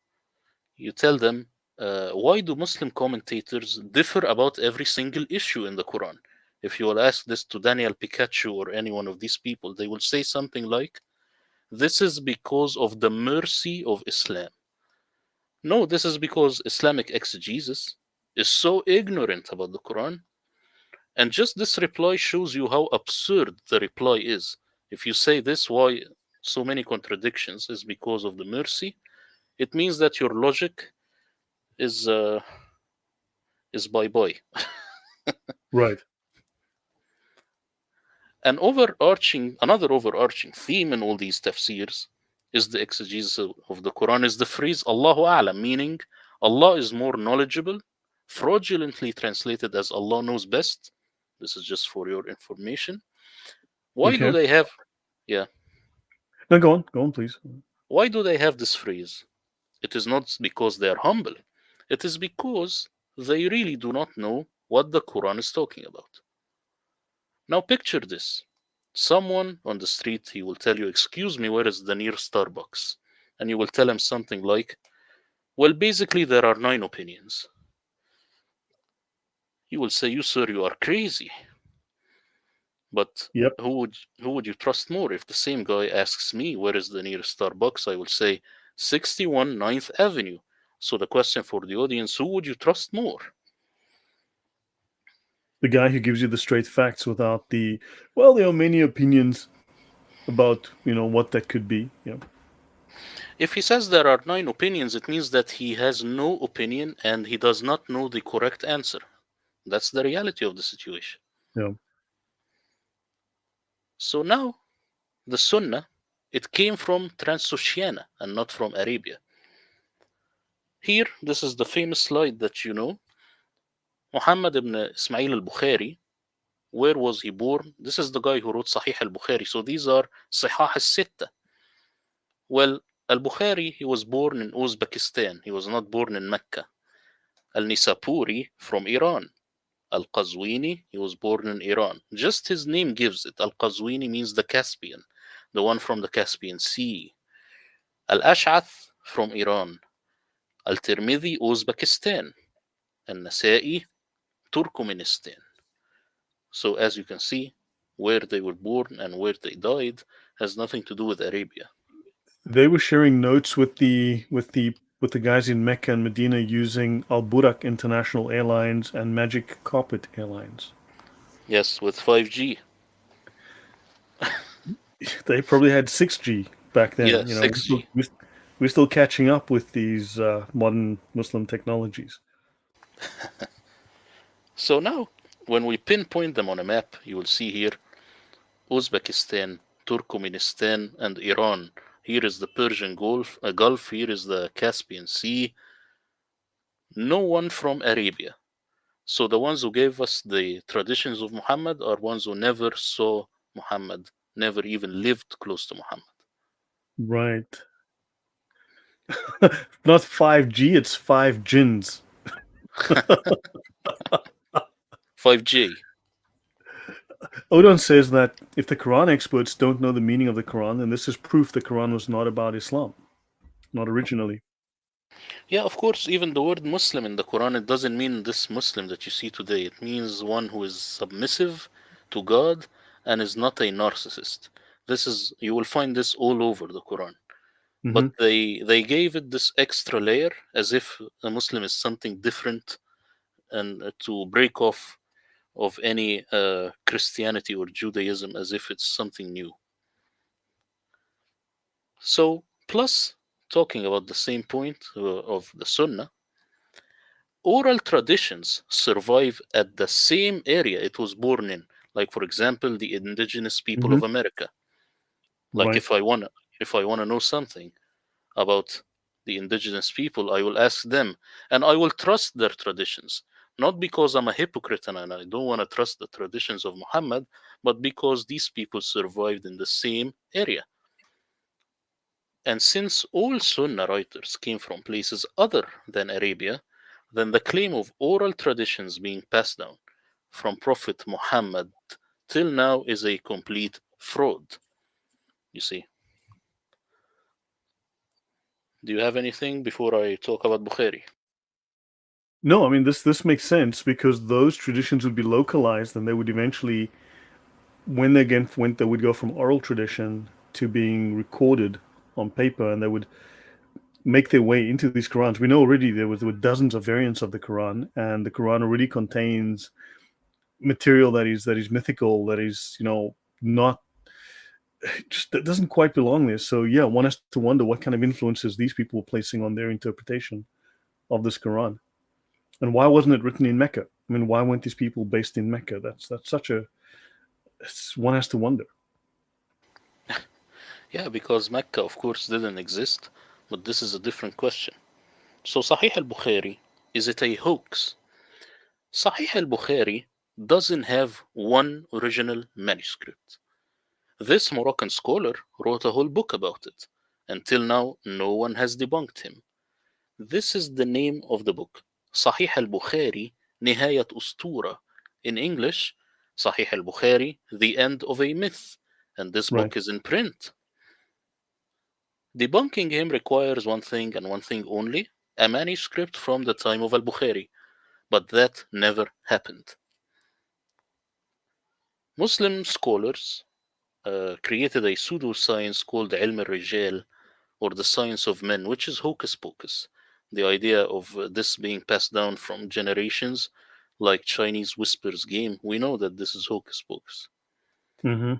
B: you tell them, why do Muslim commentators differ about every single issue in the Quran? If you will ask this to Daniel Pikachu or any one of these people, they will say something like, this is because of the mercy of Islam. No, this is because Islamic exegesis is so ignorant about the Quran. And just this reply shows you how absurd the reply is. If you say this, why so many contradictions is because of the mercy, it means that your logic is uh, is bye bye.
A: Right.
B: Another overarching theme in all these tafsirs is the exegesis of the Quran is the phrase Allahu A'lam, meaning Allah is more knowledgeable, fraudulently translated as Allah knows best. This is just for your information. Why do
A: Okay.
B: they have, yeah,
A: Now go on. Go on, please.
B: why do they have this phrase? It is not because they are humble, it is because they really do not know what the Quran is talking about. Now, picture this: someone on the street, he will tell you, "Excuse me, where is the nearest Starbucks?" And you will tell him something like, "Well, basically, there are nine opinions." He will say, "You, sir, you are crazy." But
A: Yep.
B: who would you trust more? If the same guy asks me where is the nearest Starbucks, I will say 61 Ninth Avenue. So the question for the audience: who would you trust more?
A: The guy who gives you the straight facts without the, well, there are many opinions about, what that could be. Yeah.
B: If he says there are nine opinions, it means that he has no opinion and he does not know the correct answer. That's the reality of the situation.
A: Yeah.
B: So now, the Sunnah, it came from Transoceania and not from Arabia. Here, this is the famous slide that you know. Muhammad ibn Ismail al-Bukhari, where was he born? This is the guy who wrote Sahih al-Bukhari. So these are Sihah al-Sitta. Well, al-Bukhari, he was born in Uzbekistan. He was not born in Mecca. Al-Nisapuri from Iran. Al-Qazwini, he was born in Iran. Just his name gives it. Al-Qazwini means the Caspian, the one from the Caspian Sea. Al-Ash'ath from Iran. Al-Tirmidhi, Uzbekistan. Al-Nasa'i, Turkmenistan. So as you can see, where they were born and where they died has nothing to do with Arabia.
A: They were sharing notes with the guys in Mecca and Medina using Al Burak International Airlines and Magic Carpet Airlines.
B: Yes, with 5G.
A: They probably had 6G back
B: Yeah,
A: then.6G. We're still catching up with these modern Muslim technologies.
B: So now, when we pinpoint them on a map, you will see here Uzbekistan, Turkmenistan, and Iran. Here is the Persian Gulf. Here is the Caspian Sea. No one from Arabia. So the ones who gave us the traditions of Muhammad are ones who never saw Muhammad, never even lived close to Muhammad.
A: Right. Not 5G, it's five jinns.
B: 5J.
A: Odon says that if the Quran experts don't know the meaning of the Quran, then this is proof the Quran was not about Islam, not originally.
B: Yeah, of course, even the word Muslim in the Quran, it doesn't mean this Muslim that you see today. It means one who is submissive to God and is not a narcissist. You will find this all over the Quran. But
A: Hmm.
B: they gave it this extra layer as if a Muslim is something different and to break off of any Christianity or Judaism as if it's something new. So, plus, talking about the same point of the Sunnah, oral traditions survive at the same area it was born in. Like, for example, the indigenous people
A: Hmm.
B: of America. Like,
A: Right.
B: if I wanna know something about the indigenous people, I will ask them, and I will trust their traditions. Not because I'm a hypocrite and I don't want to trust the traditions of Muhammad, but because these people survived in the same area. And since all Sunnah writers came from places other than Arabia, then the claim of oral traditions being passed down from Prophet Muhammad till now is a complete fraud. You see. Do you have anything before I talk about Bukhari?
A: No, I mean this makes sense because those traditions would be localized, and they would eventually, when they would go from oral tradition to being recorded on paper, and they would make their way into these Qurans. We know already there were dozens of variants of the Quran, and the Quran already contains material that is mythical, that is not just that doesn't quite belong there. So yeah, one has to wonder what kind of influences these people were placing on their interpretation of this Quran. And why wasn't it written in Mecca? I mean, why weren't these people based in Mecca? That's such a one has to wonder.
B: Yeah, because Mecca, of course, didn't exist, but this is a different question. So, Sahih al Bukhari, is it a hoax? Sahih al Bukhari doesn't have one original manuscript. This Moroccan scholar wrote a whole book about it. Until now, no one has debunked him. This is the name of the book. صحيح البخاري نهاية أسطورة. In English, صحيح البخاري, the end of a myth. And this
A: Right.
B: book is in print. Debunking him requires one thing and one thing only, a manuscript from the time of al-Bukhari. But that never happened. Muslim scholars created a pseudoscience called علم الرجال, or the science of men, which is hocus pocus. The idea of this being passed down from generations, like Chinese whispers game, we know that this is hocus pocus.
A: Mm-hmm.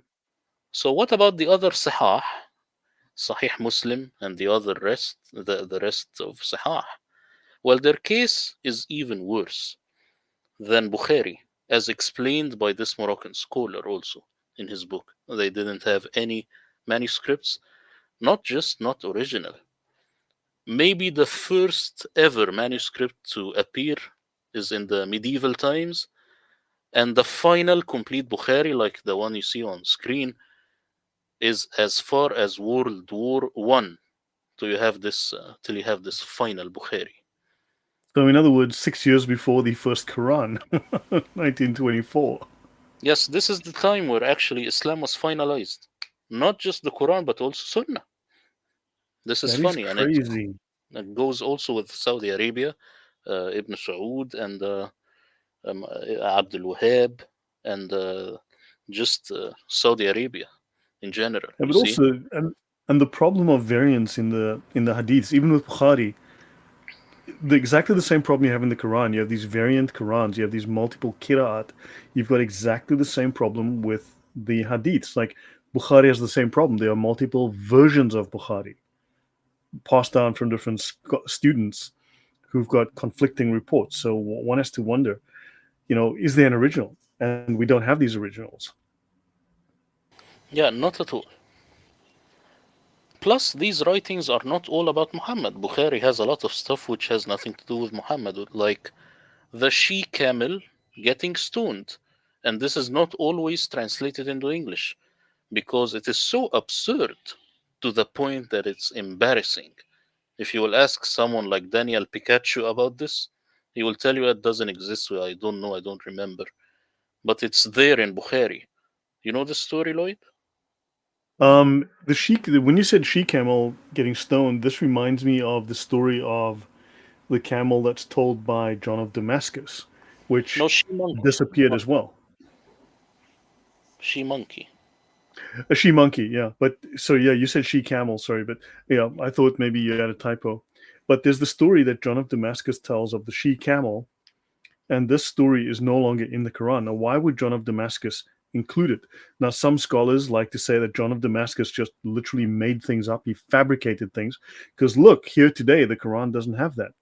B: So what about the other sahah, Sahih Muslim, and the other rest, the rest of sahah? Well, their case is even worse than Bukhari, as explained by this Moroccan scholar also in his book. They didn't have any manuscripts, not just not original. Maybe the first ever manuscript to appear is in the medieval times, and the final complete Bukhari, like the one you see on screen, is as far as World War One. Till you have this final Bukhari.
A: So, in other words, 6 years before the first Quran, 1924.
B: Yes, this is the time where actually Islam was finalized. Not just the Quran, but also Sunnah. This is
A: That is
B: funny, and it,
A: crazy.
B: it goes also with Saudi Arabia, Ibn Saud, and Abdul Wahab, and just Saudi Arabia in general.
A: Yeah,
B: You
A: but
B: see?
A: also, and the problem of variance in the hadiths, even with Bukhari, exactly the same problem you have in the Quran. You have these variant Qurans. You have these multiple qira'at. You've got exactly the same problem with the hadiths. Like Bukhari has the same problem. There are multiple versions of Bukhari passed down from different students who've got conflicting reports. So one has to wonder, is there an original? And we don't have these originals.
B: Yeah, not at all. Plus, these writings are not all about Muhammad. Bukhari has a lot of stuff which has nothing to do with Muhammad, like the she camel getting stoned. And this is not always translated into English because it is so absurd to the point that it's embarrassing. If you will ask someone like Daniel Pikachu about this, he will tell you it doesn't exist. So I don't know, I don't remember. But it's there in Bukhari. You know the story, Lloyd?
A: The sheik. When you said she camel getting stoned, this reminds me of the story of the camel that's told by John of Damascus, which
B: No, she monkey.
A: disappeared as well.
B: She monkey.
A: A she monkey, yeah. But so yeah, you said she camel. Sorry, but yeah, I thought maybe you had a typo. But there's the story that John of Damascus tells of the she camel, and this story is no longer in the Quran. Now, why would John of Damascus include it? Now, some scholars like to say that John of Damascus just literally made things up. He fabricated things because look, here today the Quran doesn't have that.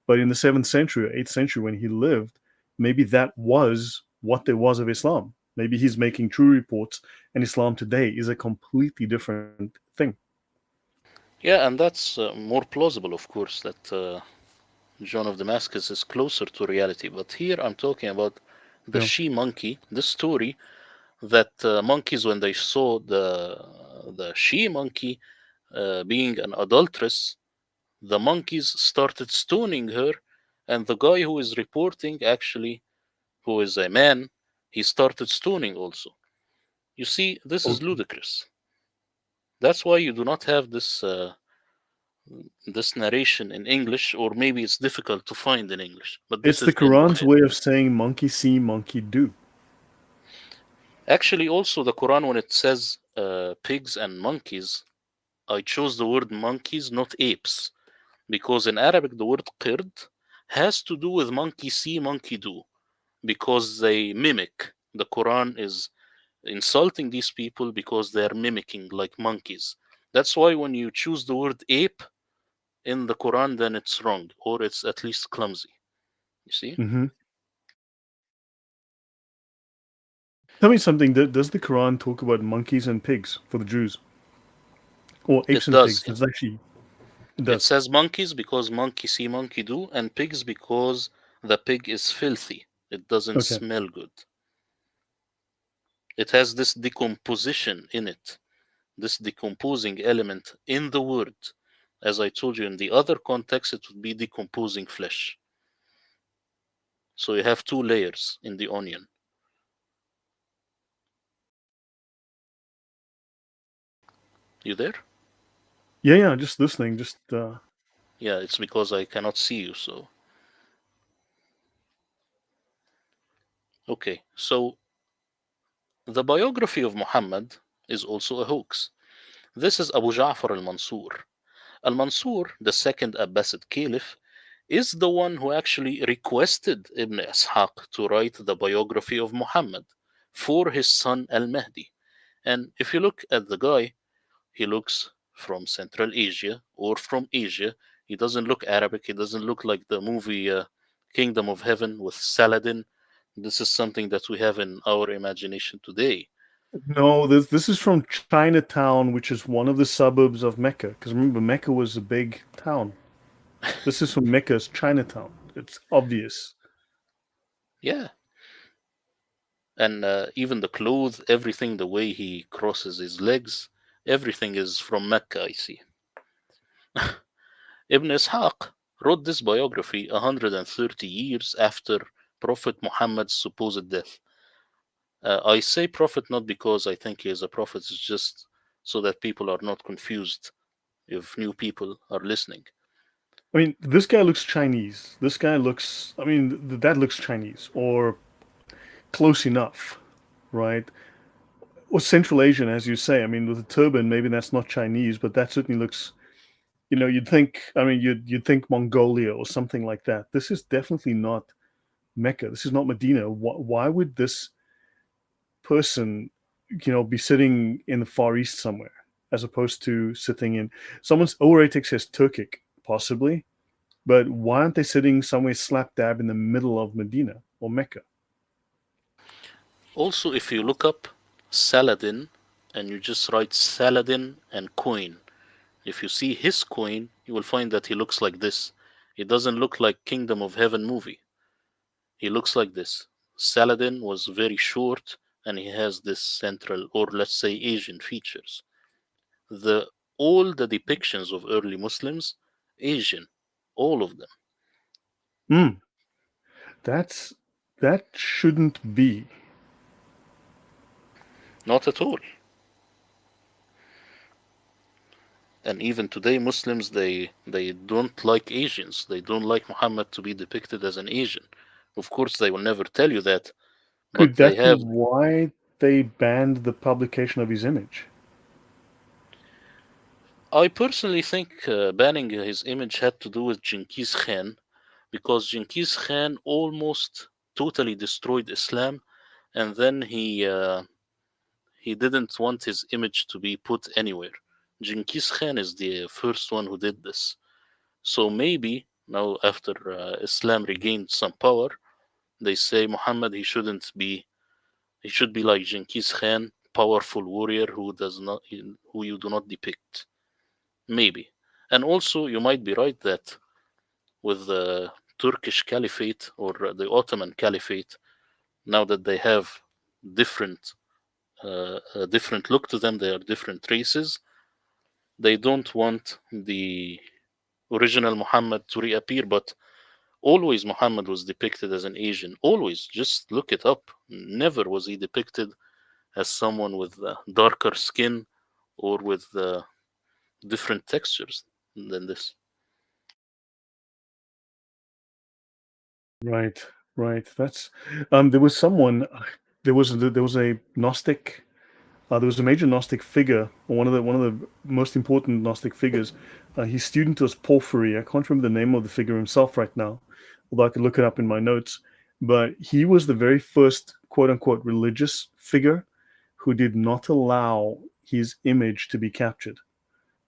A: But in the 7th century or 8th century when he lived, maybe that was what there was of Islam. Maybe he's making true reports, and Islam today is a completely different thing.
B: Yeah, and that's more plausible, of course, that John of Damascus is closer to reality. But here I'm talking about the
A: Yeah.
B: she monkey, the story that monkeys, when they saw the she monkey being an adulteress, the monkeys started stoning her, and the guy who is reporting, actually, who is a man, he started stoning also. You see, this is
A: Okay.
B: ludicrous. That's why you do not have this narration in English, or maybe it's difficult to find in English. But this
A: It's the
B: is in
A: Quran's
B: Bukhari.
A: way of saying monkey see, monkey do.
B: Actually, also the Quran, when it says pigs and monkeys, I chose the word monkeys, not apes, because in Arabic the word qird has to do with monkey see, monkey do, because they mimic. The Quran is insulting these people because they are mimicking like monkeys. That's why when you choose the word ape in the Quran, then it's wrong, or it's at least clumsy. You see?
A: Mm-hmm. Tell me something. Does the Quran talk about monkeys and pigs for the Jews, or apes
B: It
A: and pigs?
B: does, yeah.
A: Does it actually? It
B: It
A: does.
B: says monkeys because monkey see, monkey do, and pigs because the pig is filthy. It doesn't
A: Okay.
B: smell good. It has this decomposition in it, this decomposing element in the word. As I told you, in the other context, it would be decomposing flesh. So you have two layers in the onion. You there?
A: Yeah, yeah, just listening. Just
B: Yeah, it's because I cannot see you. So, okay. So, the biography of Muhammad is also a hoax. This is Abu Ja'far al-Mansur. Al-Mansur, the second Abbasid caliph, is the one who actually requested Ibn Ishaq to write the biography of Muhammad for his son Al-Mahdi. And if you look at the guy, he looks from Central Asia or from Asia. He doesn't look Arabic. He doesn't look like the movie Kingdom of Heaven with Saladin. This is something that we have in our imagination today.
A: no. This is from Chinatown, which is one of the suburbs of Mecca. Because remember, Mecca was a big town. This is from Mecca's Chinatown. It's obvious.
B: Yeah. And even the clothes, everything, the way he crosses his legs, everything is from Mecca, I see. Ibn Ishaq wrote this biography 130 years after Prophet Muhammad's supposed death. I say prophet not because I think he is a prophet, it's just so that people are not confused if new people are listening.
A: I mean, this guy looks Chinese. This guy looks. I mean, that looks Chinese or close enough, right? Or Central Asian, as you say. I mean, with a turban, maybe that's not Chinese, but that certainly looks. You'd think. I mean, you'd think Mongolia or something like that. This is definitely not Mecca. This is not Medina. Why would this person, be sitting in the Far East somewhere as opposed to sitting in someone's Oratic says Turkic, possibly, but why aren't they sitting somewhere slap dab in the middle of Medina or Mecca?
B: Also, if you look up Saladin and you just write Saladin and coin, if you see his coin, you will find that he looks like this. He doesn't look like Kingdom of Heaven movie. He looks like this. Saladin was very short and he has this central or let's say Asian features. The all the depictions of early Muslims, Asian, all of them.
A: Hmm, that's that shouldn't be.
B: Not at all. And even today Muslims they don't like Asians. They don't like Muhammad to be depicted as an Asian. Of course they will never tell you that, but
A: Could
B: they
A: that be
B: have.
A: why they banned the publication of his image?
B: I personally think banning his image had to do with Genghis Khan because Genghis Khan almost totally destroyed Islam, and then he didn't want his image to be put anywhere. Genghis Khan is the first one who did this. So maybe now after Islam regained some power, they say Muhammad he should be like Genghis Khan, powerful warrior who you do not depict. Maybe. And also you might be right that with the Turkish Caliphate or the Ottoman Caliphate, now that they have different a different look to them, they are different races. They don't want the original Muhammad to reappear, but always Muhammad was depicted as an Asian. Always, just look it up. Never was he depicted as someone with darker skin or with different textures than this.
A: Right, right. That's there was someone there was a Gnostic. There was a major Gnostic figure, or one of the most important Gnostic figures. His student was Porphyry. I can't remember the name of the figure himself right now, although I could look it up in my notes. But he was the very first quote unquote religious figure who did not allow his image to be captured.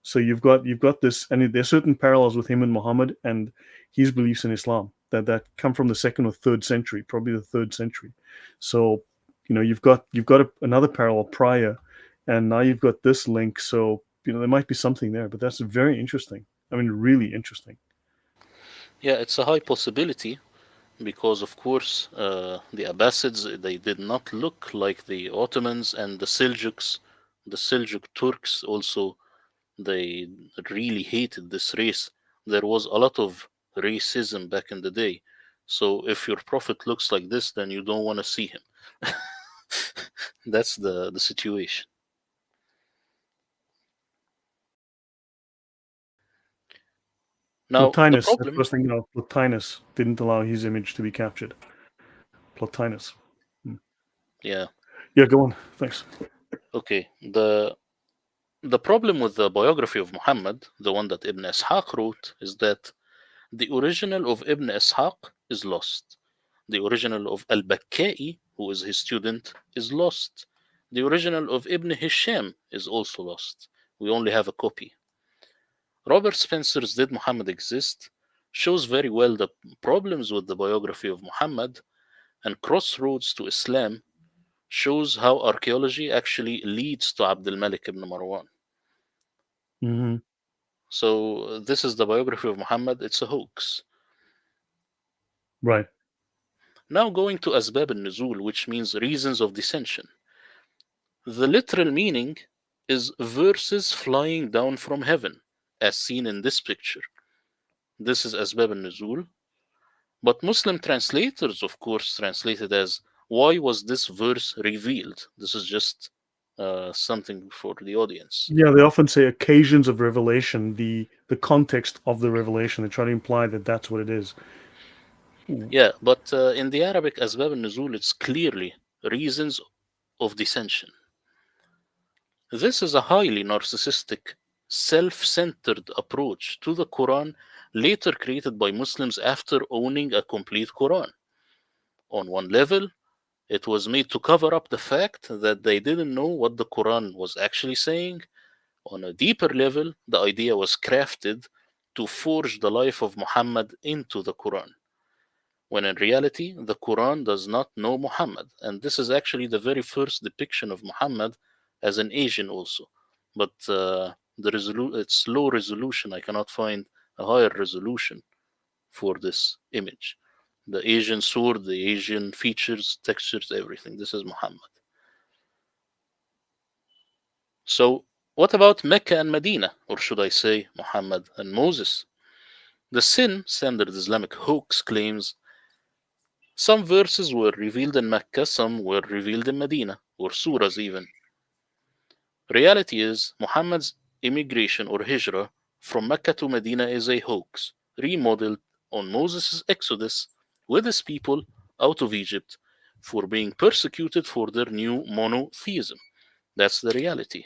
A: So you've got this, and there's certain parallels with him and Muhammad and his beliefs in Islam that come from the second or third century, probably the third century. So you've got another parallel prior, and now you've got this link. So there might be something there, but that's very interesting. I mean, really interesting.
B: Yeah, it's a high possibility because, of course, the Abbasids they did not look like the Ottomans and the Seljuks. The Seljuk Turks also They really hated this race. There was a lot of racism back in the day. So if your prophet looks like this, then you don't want to see him. That's the situation. Now, the
A: Plotinus, that's what I
B: problem,
A: was thinking of. Plotinus didn't allow his image to be captured. Plotinus. Hmm.
B: yeah,
A: Yeah, go on. Thanks.
B: okay. The problem with the biography of Muhammad, the one that Ibn Ishaq wrote, is that the original of Ibn Ishaq is lost. The original of Al-Bakkai, who is his student, is lost. The original of Ibn Hisham is also lost. We only have a copy. Robert Spencer's Did Muhammad Exist shows very well the problems with the biography of Muhammad, and Crossroads to Islam shows how archaeology actually leads to Abdul Malik ibn Marwan.
A: Hmm.
B: So, this is the biography of Muhammad, it's a hoax.
A: Right.
B: Now, going to Asbab al Nuzul, which means reasons of dissension. The literal meaning is verses flying down from heaven, as seen in this picture. This is Asbab al Nuzul. But Muslim translators, of course, translate it as why was this verse revealed? This is just something for the audience.
A: Yeah, they often say occasions of revelation, the context of the revelation. They try to imply that that's what it is. Ooh.
B: Yeah, but in the Arabic Asbab al Nuzul, it's clearly reasons of dissension. This is a highly narcissistic, self centered approach to the Quran, later created by Muslims after owning a complete Quran. On one level, it was made to cover up the fact that they didn't know what the Quran was actually saying. On a deeper level, the idea was crafted to forge the life of Muhammad into the Quran, when in reality, the Quran does not know Muhammad. And this is actually the very first depiction of Muhammad as an Asian, also. But it's low resolution. I cannot find a higher resolution for this image. The Asian sword, the Asian features, textures, everything. This is Muhammad. So, what about Mecca and Medina? Or should I say Muhammad and Moses? The Sin, standard Islamic hoax, claims some verses were revealed in Mecca, some were revealed in Medina, or surahs even. Reality is, Muhammad's immigration or hijrah from Mecca to Medina is a hoax, remodeled on Moses' exodus with his people out of Egypt for being persecuted for their new monotheism. That's the reality.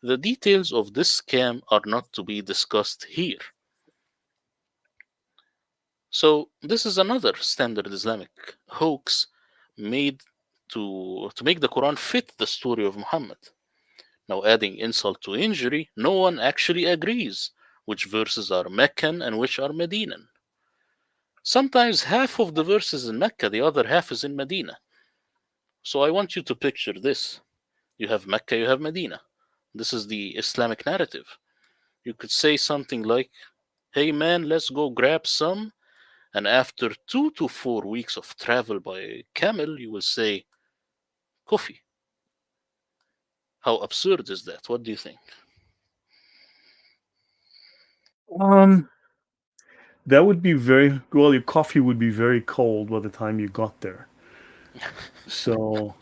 B: The details of this scam are not to be discussed here. So, this is another standard Islamic hoax made to make the Quran fit the story of Muhammad. Now, adding insult to injury, no one actually agrees which verses are Meccan and which are Medinan. Sometimes half of the verses in Mecca, the other half is in Medina. So I want you to picture this. You have Mecca, you have Medina. This is the Islamic narrative. You could say something like, hey man, let's go grab some. And after 2 to 4 weeks of travel by camel, you will say, coffee. How absurd is that? What do you think?
A: Um, that would be very well. Your coffee would be very cold by the time you got there. So,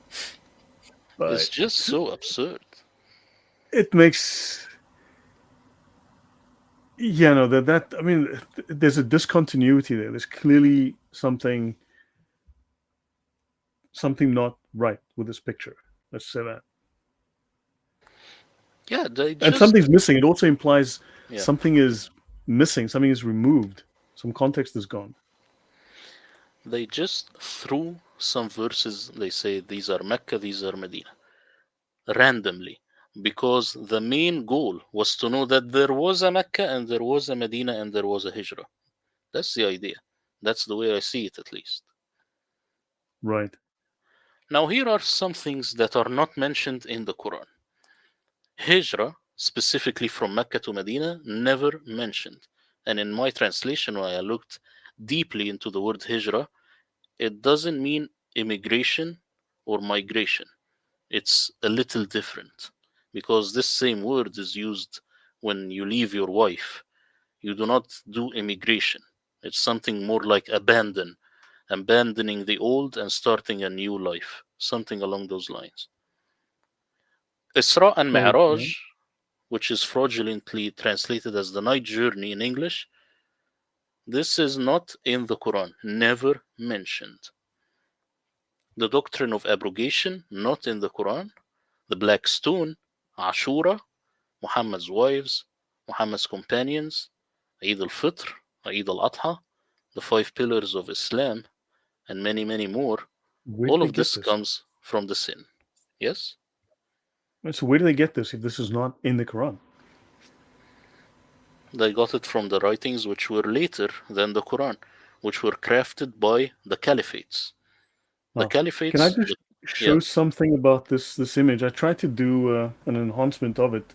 B: It's
A: but
B: just so absurd.
A: it makes yeah, no, that I mean, there's a discontinuity there. There's clearly something not right with this picture. Let's say that.
B: Yeah, they
A: And
B: just
A: something's missing. It also implies
B: yeah,
A: something is missing, something is removed, some context is gone.
B: they just threw some verses. They say these are Mecca, these are Medina, randomly, because the main goal was to know that there was a Mecca and there was a Medina and there was a Hijrah. That's the idea. That's the way I see it, at least.
A: Right.
B: Now, here are some things that are not mentioned in the Quran. Hijrah, specifically from Mecca to Medina, never mentioned. And in my translation, when I looked deeply into the word Hijrah, it doesn't mean immigration or migration. It's a little different. because this same word is used when you leave your wife. You do not do immigration. It's something more like abandoning the old and starting a new life, something along those lines. Isra and
A: Okay.
B: Mi'raj, which is fraudulently translated as the night journey in English, this is not in the Quran, never mentioned. The doctrine of abrogation, not in the Quran. The black stone, Ashura, Muhammad's wives, Muhammad's companions, Eid al-Fitr, Eid al-Adha, the five pillars of Islam, and many, many more.
A: Where did
B: All
A: they
B: of
A: get
B: this
A: this?
B: comes from the sin. Yes?
A: So where do they get this if this is not in the Quran?
B: They got it from the writings which were later than the Quran, which were crafted by the caliphates. The
A: Ah, can I
B: caliphates,
A: just
B: yeah,
A: show something about this image? I tried to do an enhancement of it.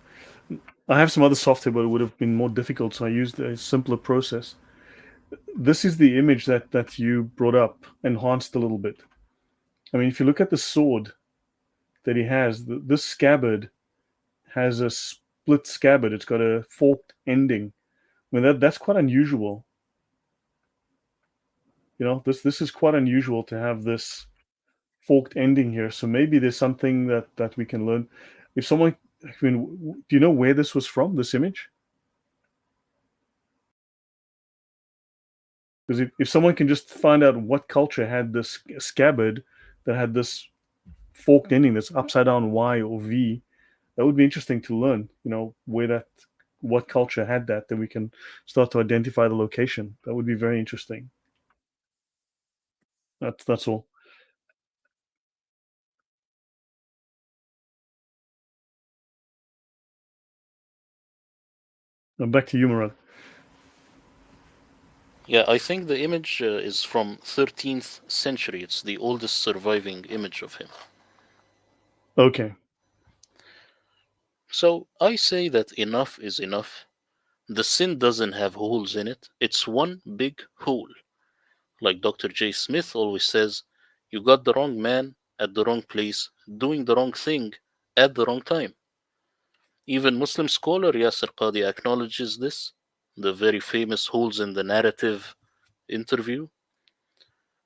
A: I have some other software, but it would have been more difficult, so I used a simpler process. This is the image that you brought up, enhanced a little bit. I mean, if you look at the sword that he has, this scabbard has a split scabbard. It's got a forked ending. I mean, that's quite unusual. This is quite unusual to have this forked ending here. So maybe there's something that we can learn. If someone, I mean, do you know where this was from? This image? Because if someone can just find out what culture had this scabbard that had this forked ending, that's upside down Y or V, that would be interesting to learn. Where what culture had that, then we can start to identify the location. That would be very interesting. That's all. Back to you, Murad.
B: yeah, I think the image is from 13th century. It's the oldest surviving image of him.
A: Okay.
B: So I say that enough is enough. The sin doesn't have holes in it. It's one big hole. Like Dr. J. Smith always says, you got the wrong man at the wrong place, doing the wrong thing at the wrong time. Even Muslim scholar Yasser Qadi acknowledges this, the very famous holes in the narrative interview.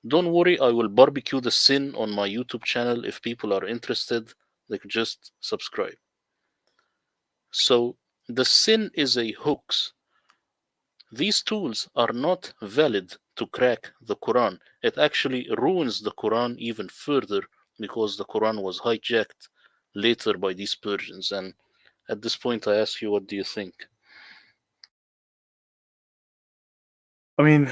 B: Don't worry, I will barbecue the sin on my YouTube channel. If people are interested, they could just subscribe. So, the sin is a hoax. These tools are not valid to crack the Quran. It actually ruins the Quran even further because the Quran was hijacked later by these Persians. And at this point, I ask you, what do you think?
A: I mean,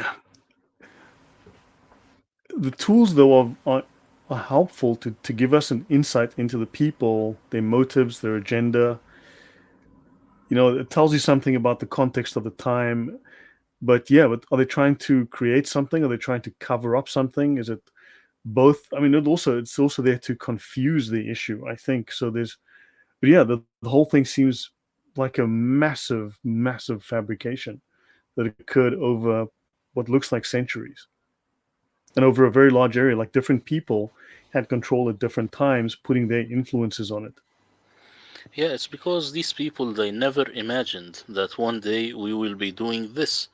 A: the tools though are helpful to give us an insight into the people, their motives, their agenda. It tells you something about the context of the time. But yeah, but are they trying to create something? Are they trying to cover up something? Is it both? I mean, it's also there to confuse the issue, I think. So but yeah, the whole thing seems like a massive, massive fabrication that occurred over what looks like centuries and over a very large area. Like different people had control at different times, putting their influences on it.
B: Yeah, it's because these people, they never imagined that one day we will be doing this.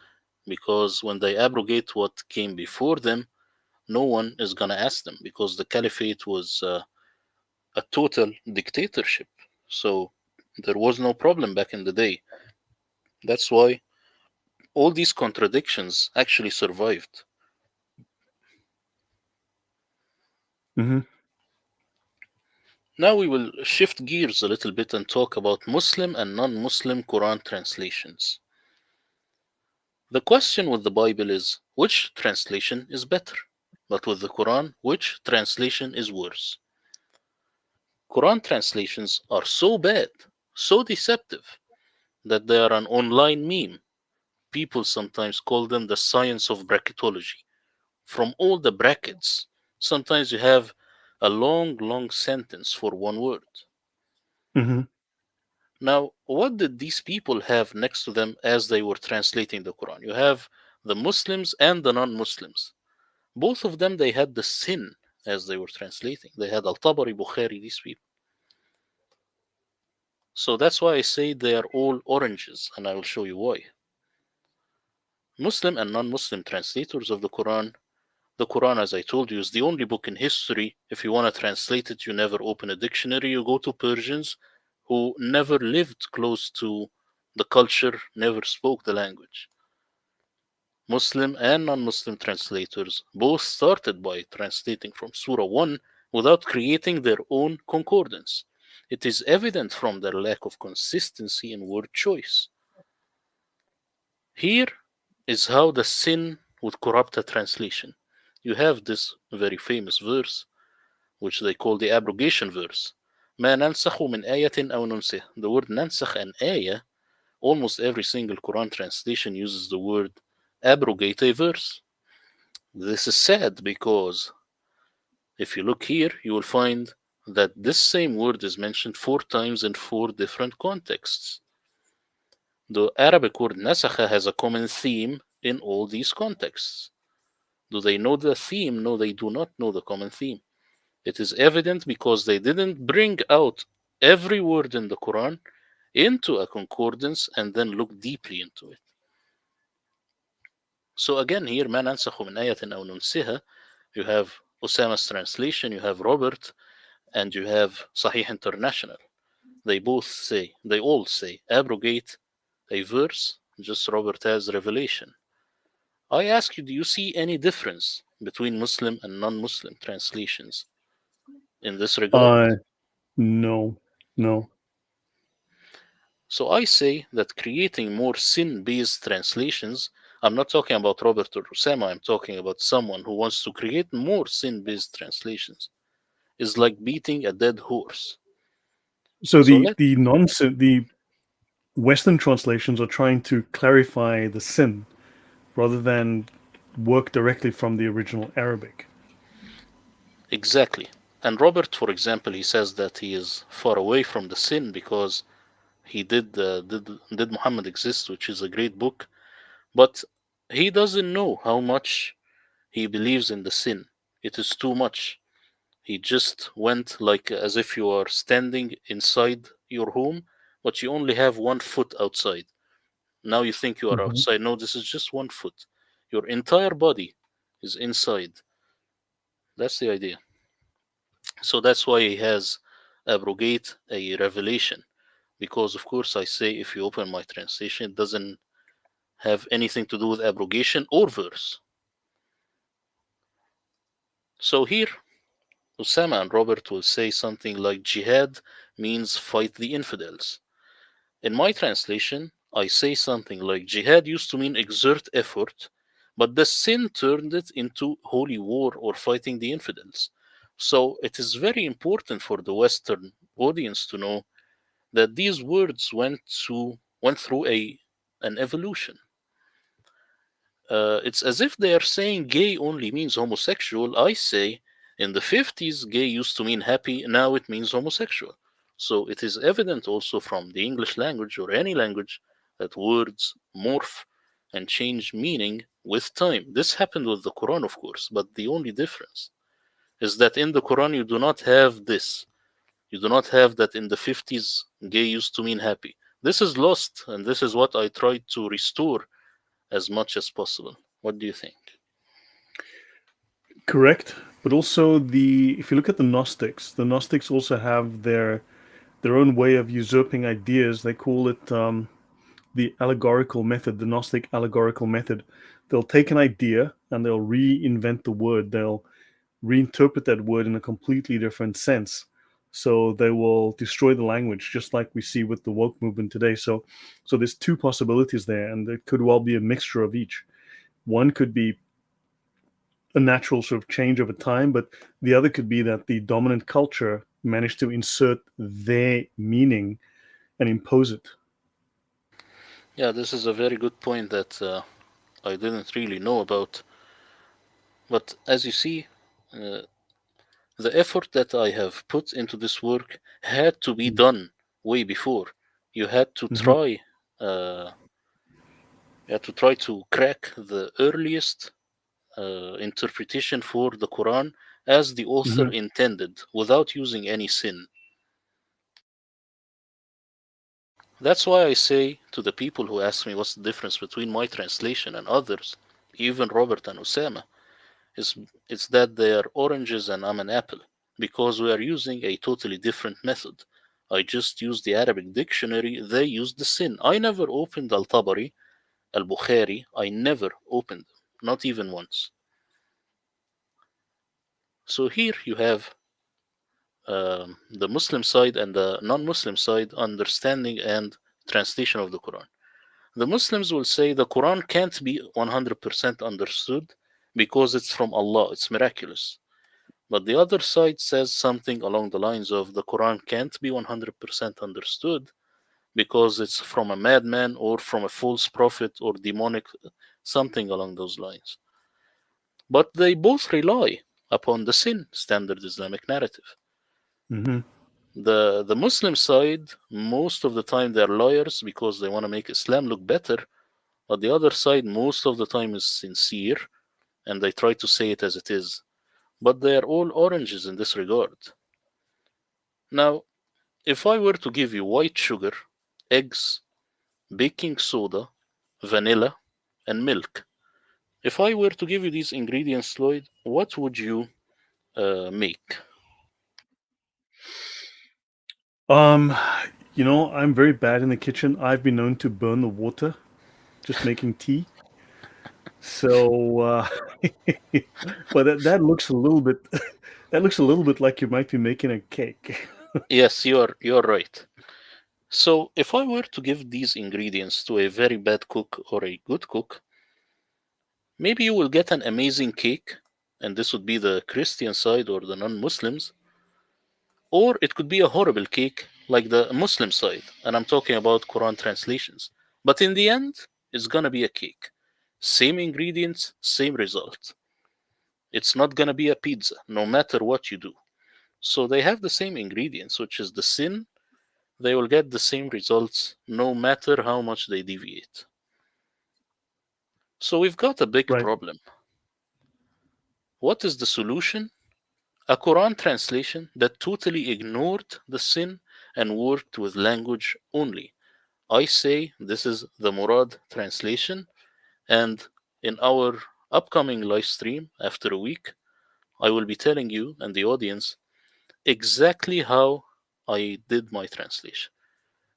B: Because when they abrogate what came before them, no one is going to ask them because the caliphate was a total dictatorship. So there was no problem back in the day. That's why all these contradictions actually survived.
A: Hmm.
B: Now we will shift gears a little bit and talk about Muslim and non Muslim Quran translations. The question with the Bible is which translation is better? But with the Quran, which translation is worse? Quran translations are so bad, so deceptive, that they are an online meme. People sometimes call them the science of bracketology. From all the brackets, sometimes you have a long, long sentence for one word.
A: Hmm.
B: Now, what did these people have next to them as they were translating the Quran? You have the Muslims and the non Muslims. Both of them, they had the sin as they were translating. They had Al Tabari, Bukhari, these people. So that's why I say they are all oranges, and I will show you why. Muslim and non Muslim translators of the Quran, as I told you, is the only book in history. If you want to translate it, you never open a dictionary, you go to Persians who never lived close to the culture, never spoke the language. Muslim and non Muslim translators both started by translating from Surah 1 without creating their own concordance. It is evident from their lack of consistency in word choice. Here is how the sin would corrupt a translation. You have this very famous verse, which they call the abrogation verse. ما ننسخ من آية أو ننسه. The word ننسخ and آية, almost every single Quran translation uses the word abrogate a verse. This is sad because if you look here, you will find that this same word is mentioned 4 times in 4 different contexts. The Arabic word nasakha has a common theme in all these contexts. Do they know the theme? No, they do not know the common theme. It is evident because they didn't bring out every word in the Quran into a concordance and then look deeply into it. So again, here, ما ننسخ من آية أو ننسها, you have Osama's translation, you have Robert, and you have Sahih International. They all say, abrogate a verse, just Robert has revelation. I ask you, do you see any difference between Muslim and non Muslim translations in this regard?
A: Uh, no, no.
B: So I say that creating more sin based translations, I'm not talking about Robert or Osama, I'm talking about someone who wants to create more sin based translations, is like beating a dead horse.
A: So
B: So
A: the
B: let
A: the Western translations are trying to clarify the sin rather than work directly from the original Arabic.
B: exactly. And Robert, for example, he says that he is far away from the sin because he did Muhammad exist, which is a great book, but he doesn't know how much he believes in the sin. It is too much. He just went like as if you are standing inside your home, but you only have 1 foot outside. Now you think you are
A: Mhm.
B: outside. No, this is just 1 foot. Your entire body is inside. That's the idea. So that's why he has abrogate a revelation. Because, of course, I say if you open my translation, it doesn't have anything to do with abrogation or verse. So here, Osama and Robert will say something like jihad means fight the infidels. In my translation, I say something like jihad used to mean exert effort, but the sin turned it into holy war or fighting the infidels. So it is very important for the Western audience to know that these words went through a an evolution. It's as if they are saying gay only means homosexual. I say in the 50s, gay used to mean happy, now it means homosexual. So it is evident also from the English language or any language that words morph and change meaning with time. This happened with the Quran, of course, but the only difference is that in the Quran you do not have this. You do not have that in the 50s, gay used to mean happy. This is lost, and this is what I tried to restore as much as possible. What do you think?
A: Correct, but also the if you look at the Gnostics also have their own way of usurping ideas. They call it the allegorical method, the Gnostic allegorical method. They'll take an idea and they'll reinvent the word. They'll reinterpret that word in a completely different sense. So they will destroy the language, just like we see with the woke movement today. So there's two possibilities there, and there could well be a mixture of each. One could be a natural sort of change over time, but the other could be that the dominant culture managed to insert their meaning and impose it.
B: Yeah, this is a very good point that I didn't really know about. But as you see, uh, the effort that I have put into this work had to be done way before. You had to
A: Mm-hmm.
B: try, uh, you had to try to crack the earliest interpretation for the Quran as the author
A: Mm-hmm.
B: intended, without using any sin. That's why I say to the people who ask me what's the difference between my translation and others, even Robert and Osama, is it's that they are oranges and I'm an apple, because we are using a totally different method. I just used the Arabic dictionary, they used the sin. I never opened Al Tabari, Al Bukhari, I never opened them, not even once. So here you have the Muslim side and the non Muslim side understanding and translation of the Quran. The Muslims will say the Quran can't be 100% understood because it's from Allah, it's miraculous. But the other side says something along the lines of the Quran can't be 100% understood because it's from a madman or from a false prophet or demonic, something along those lines. But they both rely upon the sin, standard Islamic narrative.
A: Hmm.
B: The Muslim side, most of the time they're liars because they want to make Islam look better, but the other side, most of the time, is sincere and they try to say it as it is. But they are all oranges in this regard. Now, if I were to give you white sugar, eggs, baking soda, vanilla, and milk, if I were to give you these ingredients, Lloyd, what would you make?
A: Um, I'm very bad in the kitchen. I've been known to burn the water just making tea. So, but that looks a little bit that looks a little bit like you might be making a cake.
B: Yes, you're right. So, if I were to give these ingredients to a very bad cook or a good cook, maybe you will get an amazing cake, and this would be the Christian side or the non Muslims, or it could be a horrible cake like the Muslim side, and I'm talking about Quran translations. But in the end, it's gonna be a cake. Same ingredients, same result. It's not gonna be a pizza, no matter what you do. So they have the same ingredients, which is the sin. They will get the same results no matter how much they deviate. So we've got a big
A: Right.
B: problem. What is the solution? A Quran translation that totally ignored the sin and worked with language only. I say this is the Murad translation, and in our upcoming live stream after a week, I will be telling you and the audience exactly how I did my translation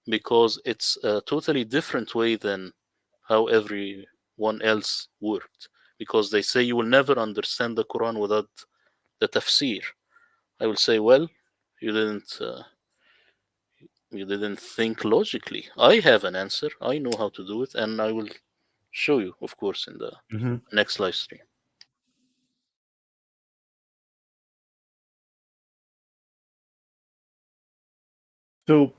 B: because it's a totally different way than how everyone else worked. Because they say you will never understand the Quran without the tafsir. I will say, well, you didn't you didn't think logically. I have an answer. I know how to do it, and I will show you, of course, in the
A: Hmm.
B: next live stream.
A: So,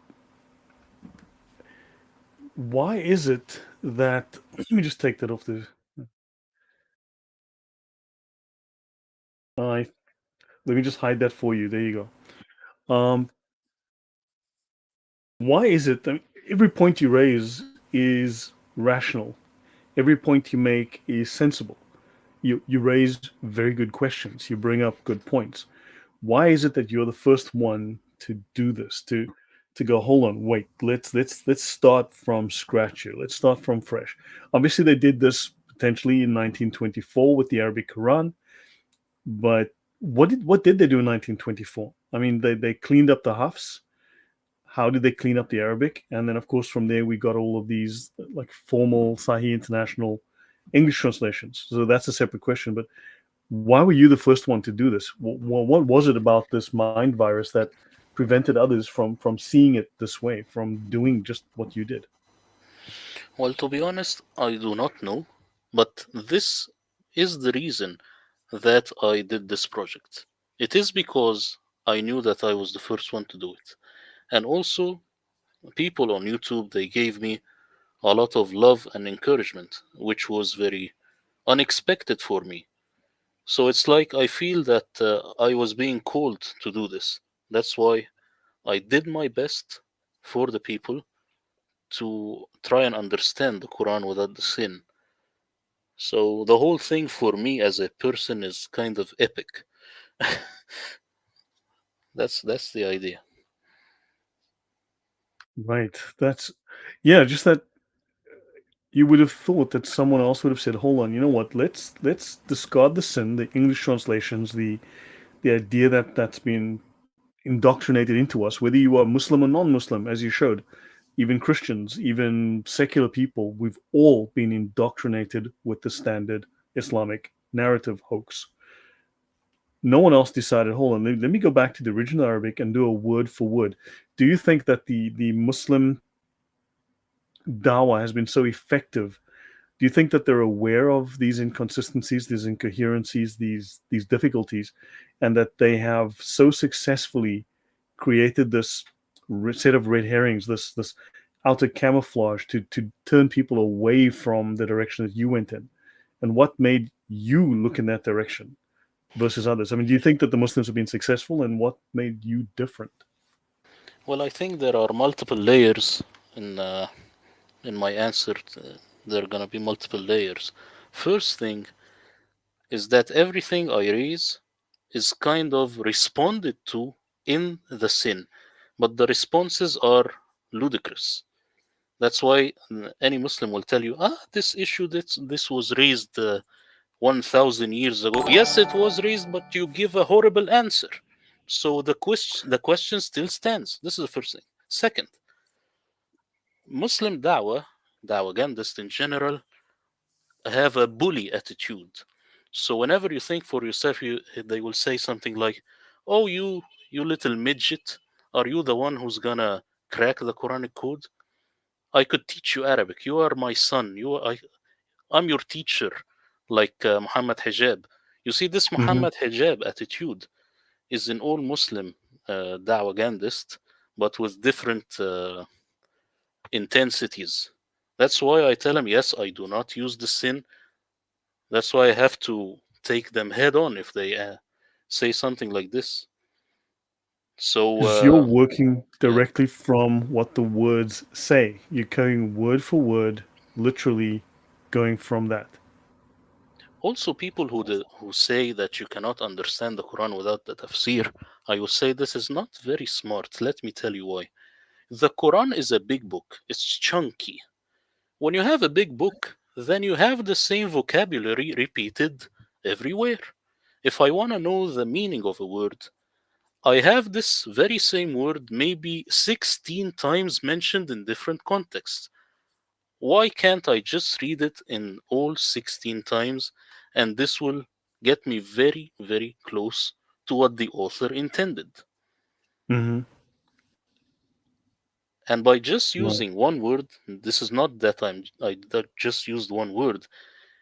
A: why is it that let me just take that off the I let me just hide that for you. There you go. Why is it that every point you raise is rational? Every point you make is sensible. You raise very good questions. You bring up good points. Why is it that you're the first one to do this? To go, hold on, wait, let's start from scratch here. Let's start from fresh. Obviously, they did this potentially in 1924 with the Arabic Quran, but what did they do in 1924? I mean, they cleaned up the Hafs. How did they clean up the Arabic? And then, of course, from there we got all of these like formal Sahih International English translations. So that's a separate question. But why were you the first one to do this? What was it about this mind virus that prevented others from seeing it this way, from doing just what you did?
B: Well, to be honest, I do not know, but this is the reason that I did this project. It is because I knew that I was the first one to do it. And also, people on YouTube, they gave me a lot of love and encouragement, which was very unexpected for me. So it's like I feel that I was being called to do this. That's why I did my best for the people to try and understand the Quran without the sin. So the whole thing for me as a person is kind of epic. That's the idea.
A: Right. That's yeah, just that you would have thought that someone else would have said, "Hold on, you know what? Let's discard the sin, the English translations, the idea that that's been indoctrinated into us, whether you are Muslim or non-Muslim, as you showed, even Christians, even secular people, we've all been indoctrinated with the standard Islamic narrative hoax. No one else decided, hold on, let me go back to the original Arabic and do a word for word. Do you think that the Muslim dawah has been so effective? Do you think that they're aware of these inconsistencies, these incoherencies, these difficulties, and that they have so successfully created this set of red herrings, this outer camouflage to turn people away from the direction that you went in? And what made you look in that direction versus others? I mean, do you think that the Muslims have been successful, and what made you different?
B: Well, I think there are multiple layers in uh, in my answer. There are gonna be multiple layers. First thing is that everything I raise is kind of responded to in the sin, but the responses are ludicrous. That's why any Muslim will tell you, this issue, this was raised 1,000 years ago. Yes, it was raised, but you give a horrible answer. So the question still stands. This is the first thing. Second, Muslim dawah Gandhist in general, have a bully attitude. So whenever you think for yourself, they will say something like, "Oh, you little midget, are you the one who's gonna crack the Quranic code? I could teach you Arabic. You are my son. I'm your teacher, like Muhammad Hijab." You see, this
A: Mm-hmm.
B: Muhammad Hijab attitude is in all Muslim da'wah Gandhist, but with different intensities. That's why I tell them, yes, I do not use the sin. That's why I have to take them head on if they say something like this. So,
A: Because you're working
B: yeah.
A: directly from what the words say. You're going word for word, literally going from that.
B: Also, people who say that you cannot understand the Quran without the tafsir, I would say this is not very smart. Let me tell you why. The Quran is a big book. It's chunky. When you have a big book, then you have the same vocabulary repeated everywhere. If I want to know the meaning of a word, I have this very same word maybe 16 times mentioned in different contexts. Why can't I just read it in all 16 times, and this will get me very, very close to what the author intended?
A: Mm-hmm.
B: And by just
A: Right.
B: using one word, this is not that I just used one word.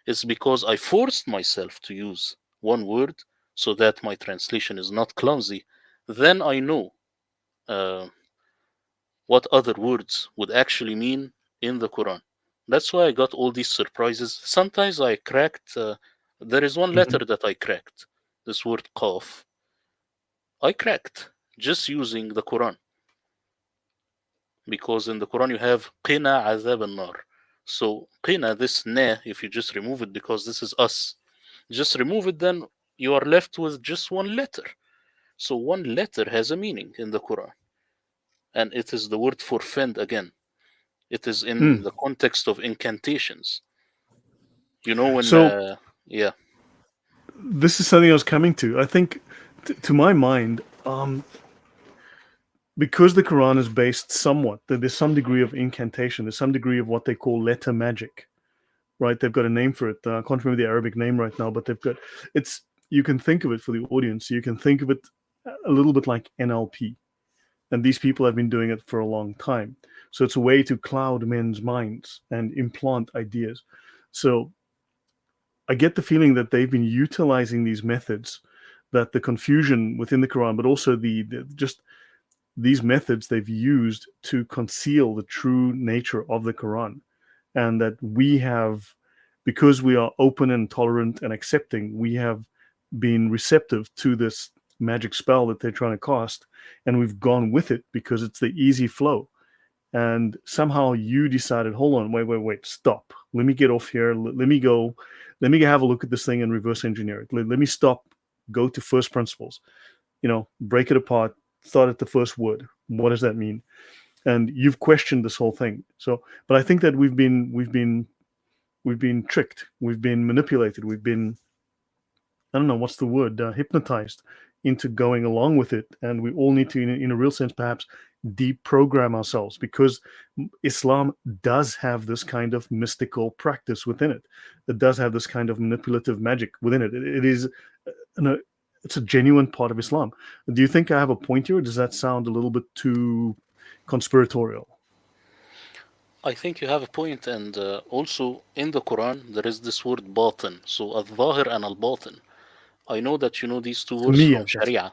B: It's because I forced myself to use one word so that my translation is not clumsy. Then I know uh, what other words would actually mean in the Quran. That's why I got all these surprises. Sometimes I cracked, there is one
A: Mm-hmm.
B: letter that I cracked, this word qaf. I cracked just using the Quran, because in the Quran you have qina azab al-nar. So qina, this na, if you just remove it, because this is us, just remove it, then you are left with just one letter. So one letter has a meaning in the Quran, and it is the word for fend again. It is in
A: Mm.
B: the context of incantations. You know when,
A: So
B: yeah,
A: this is something I was coming to. I think, to my mind, because the Quran is based somewhat, there's some degree of incantation. There's some degree of what they call letter magic, right? They've got a name for it. I can't remember the Arabic name right now, but they've got it's. You can think of it for the audience. You can think of it a little bit like NLP, and these people have been doing it for a long time. So it's a way to cloud men's minds and implant ideas. So I get the feeling that they've been utilizing these methods, that the confusion within the Quran, but also the just these methods they've used to conceal the true nature of the Quran, and that we have, because we are open and tolerant and accepting, we have been receptive to this magic spell that they're trying to cast, and we've gone with it because it's the easy flow. And somehow you decided, hold on, wait, stop. Let me get off here. Let me go. Let me have a look at this thing and reverse engineer it. Let me stop. Go to first principles. Break it apart. Start at the first word. What does that mean? and you've questioned this whole thing. So, but I think that we've been tricked, we've been manipulated, we've been, I don't know what's the word, hypnotized into going along with it, and we all need to, in a real sense, perhaps deprogram ourselves, because Islam does have this kind of mystical practice within it. It does have this kind of manipulative magic within it. It is, you know, it's a genuine part of Islam. Do you think I have a point here, or does that sound a little bit too conspiratorial?
B: I think you have a point, and also in the Quran there is this word batin. So al-zahir and al-batin. I know that you know these two
A: To
B: words
A: me,
B: from
A: yes, yes.
B: Sharia,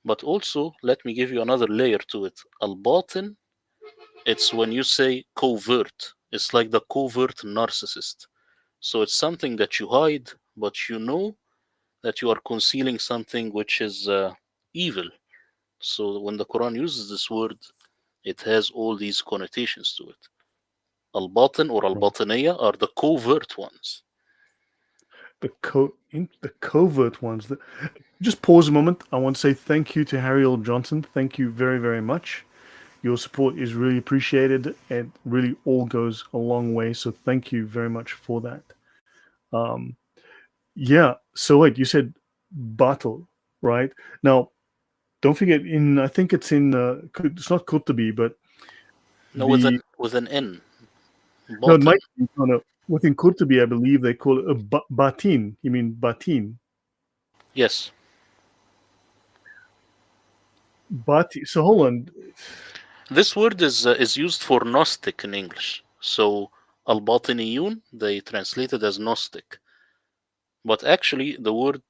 B: but also let me give you another layer to it. Al-batin, it's when you say covert. It's like the covert narcissist. So it's something that you hide, but you know that you are concealing something which is evil. So when the Quran uses this word, it has all these connotations to it. Al-batin or
A: Right.
B: al-batiniya are the covert ones.
A: The covert ones. Just pause a moment. I want to say thank you to Harry L. Johnson. Thank you very, very much. Your support is really appreciated. It really all goes a long way. So thank you very much for that. Um, yeah. So wait, you said battle, right? Now, don't forget. I think it's in. It's not Qurtubi, but
B: No, with
A: the
B: an N.
A: no, it
B: Batin.
A: might be, no. Within Qurtubi, I believe they call it a batin. You mean batin?
B: Yes.
A: Batin. So hold on.
B: This word is used for Gnostic in English. So al-batiniyun, they translate it as Gnostic. But actually the word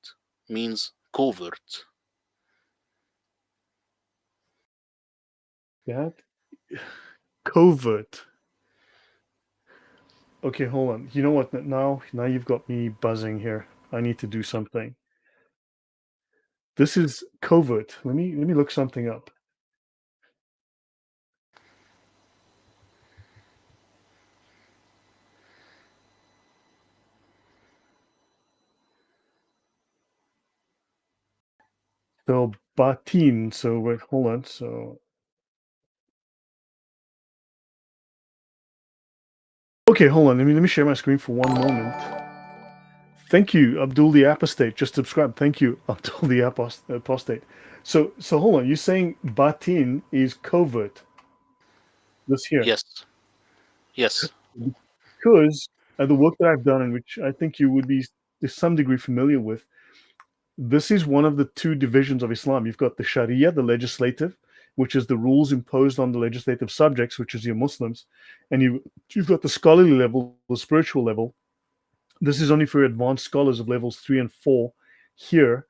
B: means covert.
A: That covert. Okay, hold on. You know what? Now you've got me buzzing here. I need to do something. This is covert. Let me look something up. So batin. So wait, hold on. So okay, hold on. Let me share my screen for one moment. Thank you, Abdul the Apostate. Just subscribe. Thank you, Abdul the Apostate. So hold on. You're saying batin is covert. This here.
B: Yes. Yes.
A: Because the work that I've done, and which I think you would be to some degree familiar with, this is one of the two divisions of Islam. You've got the Sharia, the legislative, which is the rules imposed on the legislative subjects, which is your Muslims, and you've got the scholarly level, the spiritual level. This is only for advanced scholars of levels 3 and 4 here,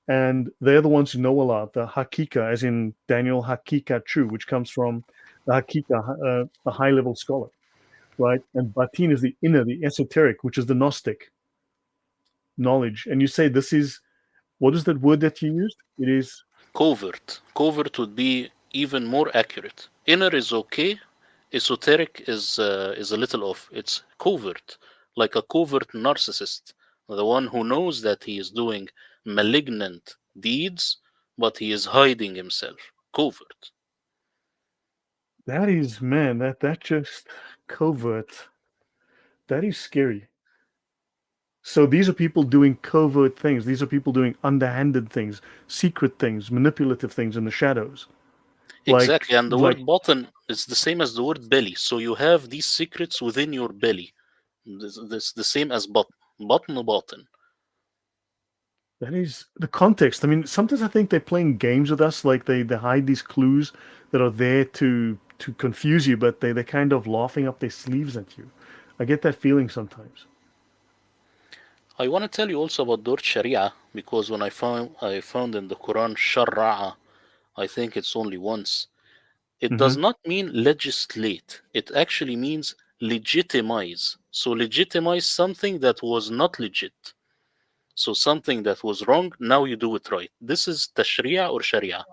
A: and they're the ones who know Allah, the Hakika, as in Daniel Hakika True, which comes from the Hakika, a high level scholar, right? And Batin is the inner, the esoteric, which is the Gnostic knowledge. And you say this is, what is that word that you used? It is
B: Covert. Covert would be even more accurate. Inner is okay. Esoteric is a little off. It's covert, like a covert narcissist, the one who knows that he is doing malignant deeds, but he is hiding himself. Covert.
A: that is, man, that just covert. That is scary. So these are people doing covert things. These are people doing underhanded things, secret things, manipulative things in the shadows.
B: Exactly, and the
A: Like
B: word button is the same as the word belly. So you have these secrets within your belly. This the same as button. Button.
A: that is the context. I mean, sometimes I think they're playing games with us, like they hide these clues that are there to confuse you, but they're kind of laughing up their sleeves at you. I get that feeling sometimes.
B: I want to tell you also about the word Sharia because when I found in the Quran Shara'a, I think it's only once. It
A: Hmm.
B: does not mean legislate. It actually means legitimize. So legitimize something that was not legit. So something that was wrong, now you do it right. This is tashri'a or sharia.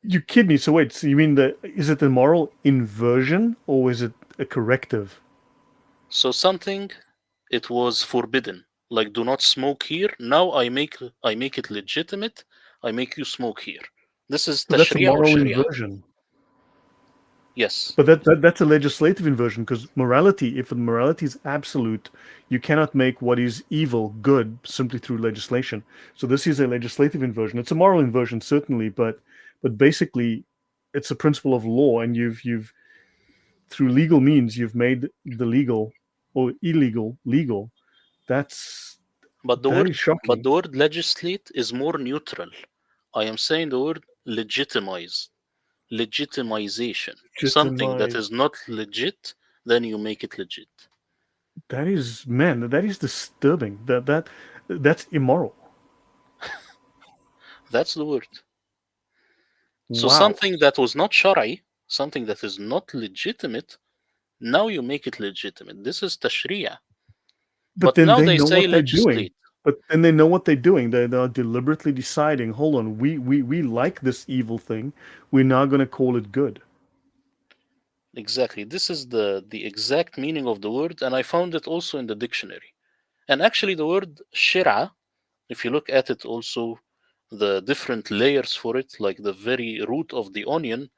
A: You kid me. So wait, so you mean is it a moral inversion or is it a corrective?
B: So something it was forbidden, like do not smoke here. Now I make it legitimate. I make you smoke here. This is
A: So that's a
B: tashri'a or
A: moral
B: sharia.
A: inversion.
B: Yes,
A: But that's a legislative inversion because morality, if morality is absolute, you cannot make what is evil good simply through legislation. So this is a legislative inversion. It's a moral inversion certainly, but basically, it's a principle of law, and you've through legal means you've made the legal or illegal legal. That's
B: but the
A: that
B: word
A: is shocking.
B: legislate is more neutral. I am saying the word legitimize, legitimization. Something that
A: Legitimize.
B: is not legit, then you make it legit.
A: That is man. That is disturbing. That's immoral.
B: That's the word. So
A: Wow.
B: something that was not shari, something that is not legitimate, now you make it legitimate. This is tashri'ah.
A: But
B: But
A: then
B: now
A: they
B: they
A: know
B: say
A: what they're doing.
B: legislate.
A: But then they know what they're doing. They're deliberately deciding, hold on, we like this evil thing. We're now going to call it good.
B: Exactly. This is the exact meaning of the word, and I found it also in the dictionary. And actually, the word shira, if you look at it also, the different layers for it, like the very root of the onion,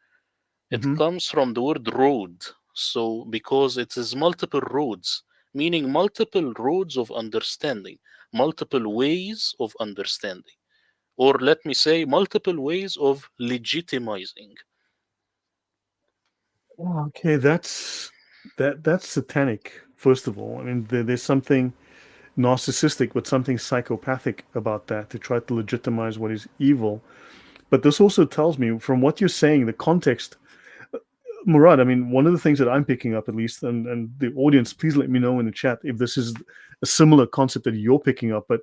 B: it
A: Hmm.
B: comes from the word road. So, because it is multiple roads, meaning multiple roads of understanding, multiple ways of understanding, or let me say, multiple ways of legitimizing.
A: Okay, that's satanic. First of all, I mean, there's something narcissistic, but something psychopathic about that to try to legitimize what is evil. But this also tells me, from what you're saying, the context, Murad. I mean, one of the things that I'm picking up, at least, and the audience, please let me know in the chat if this is a similar concept that you're picking up. But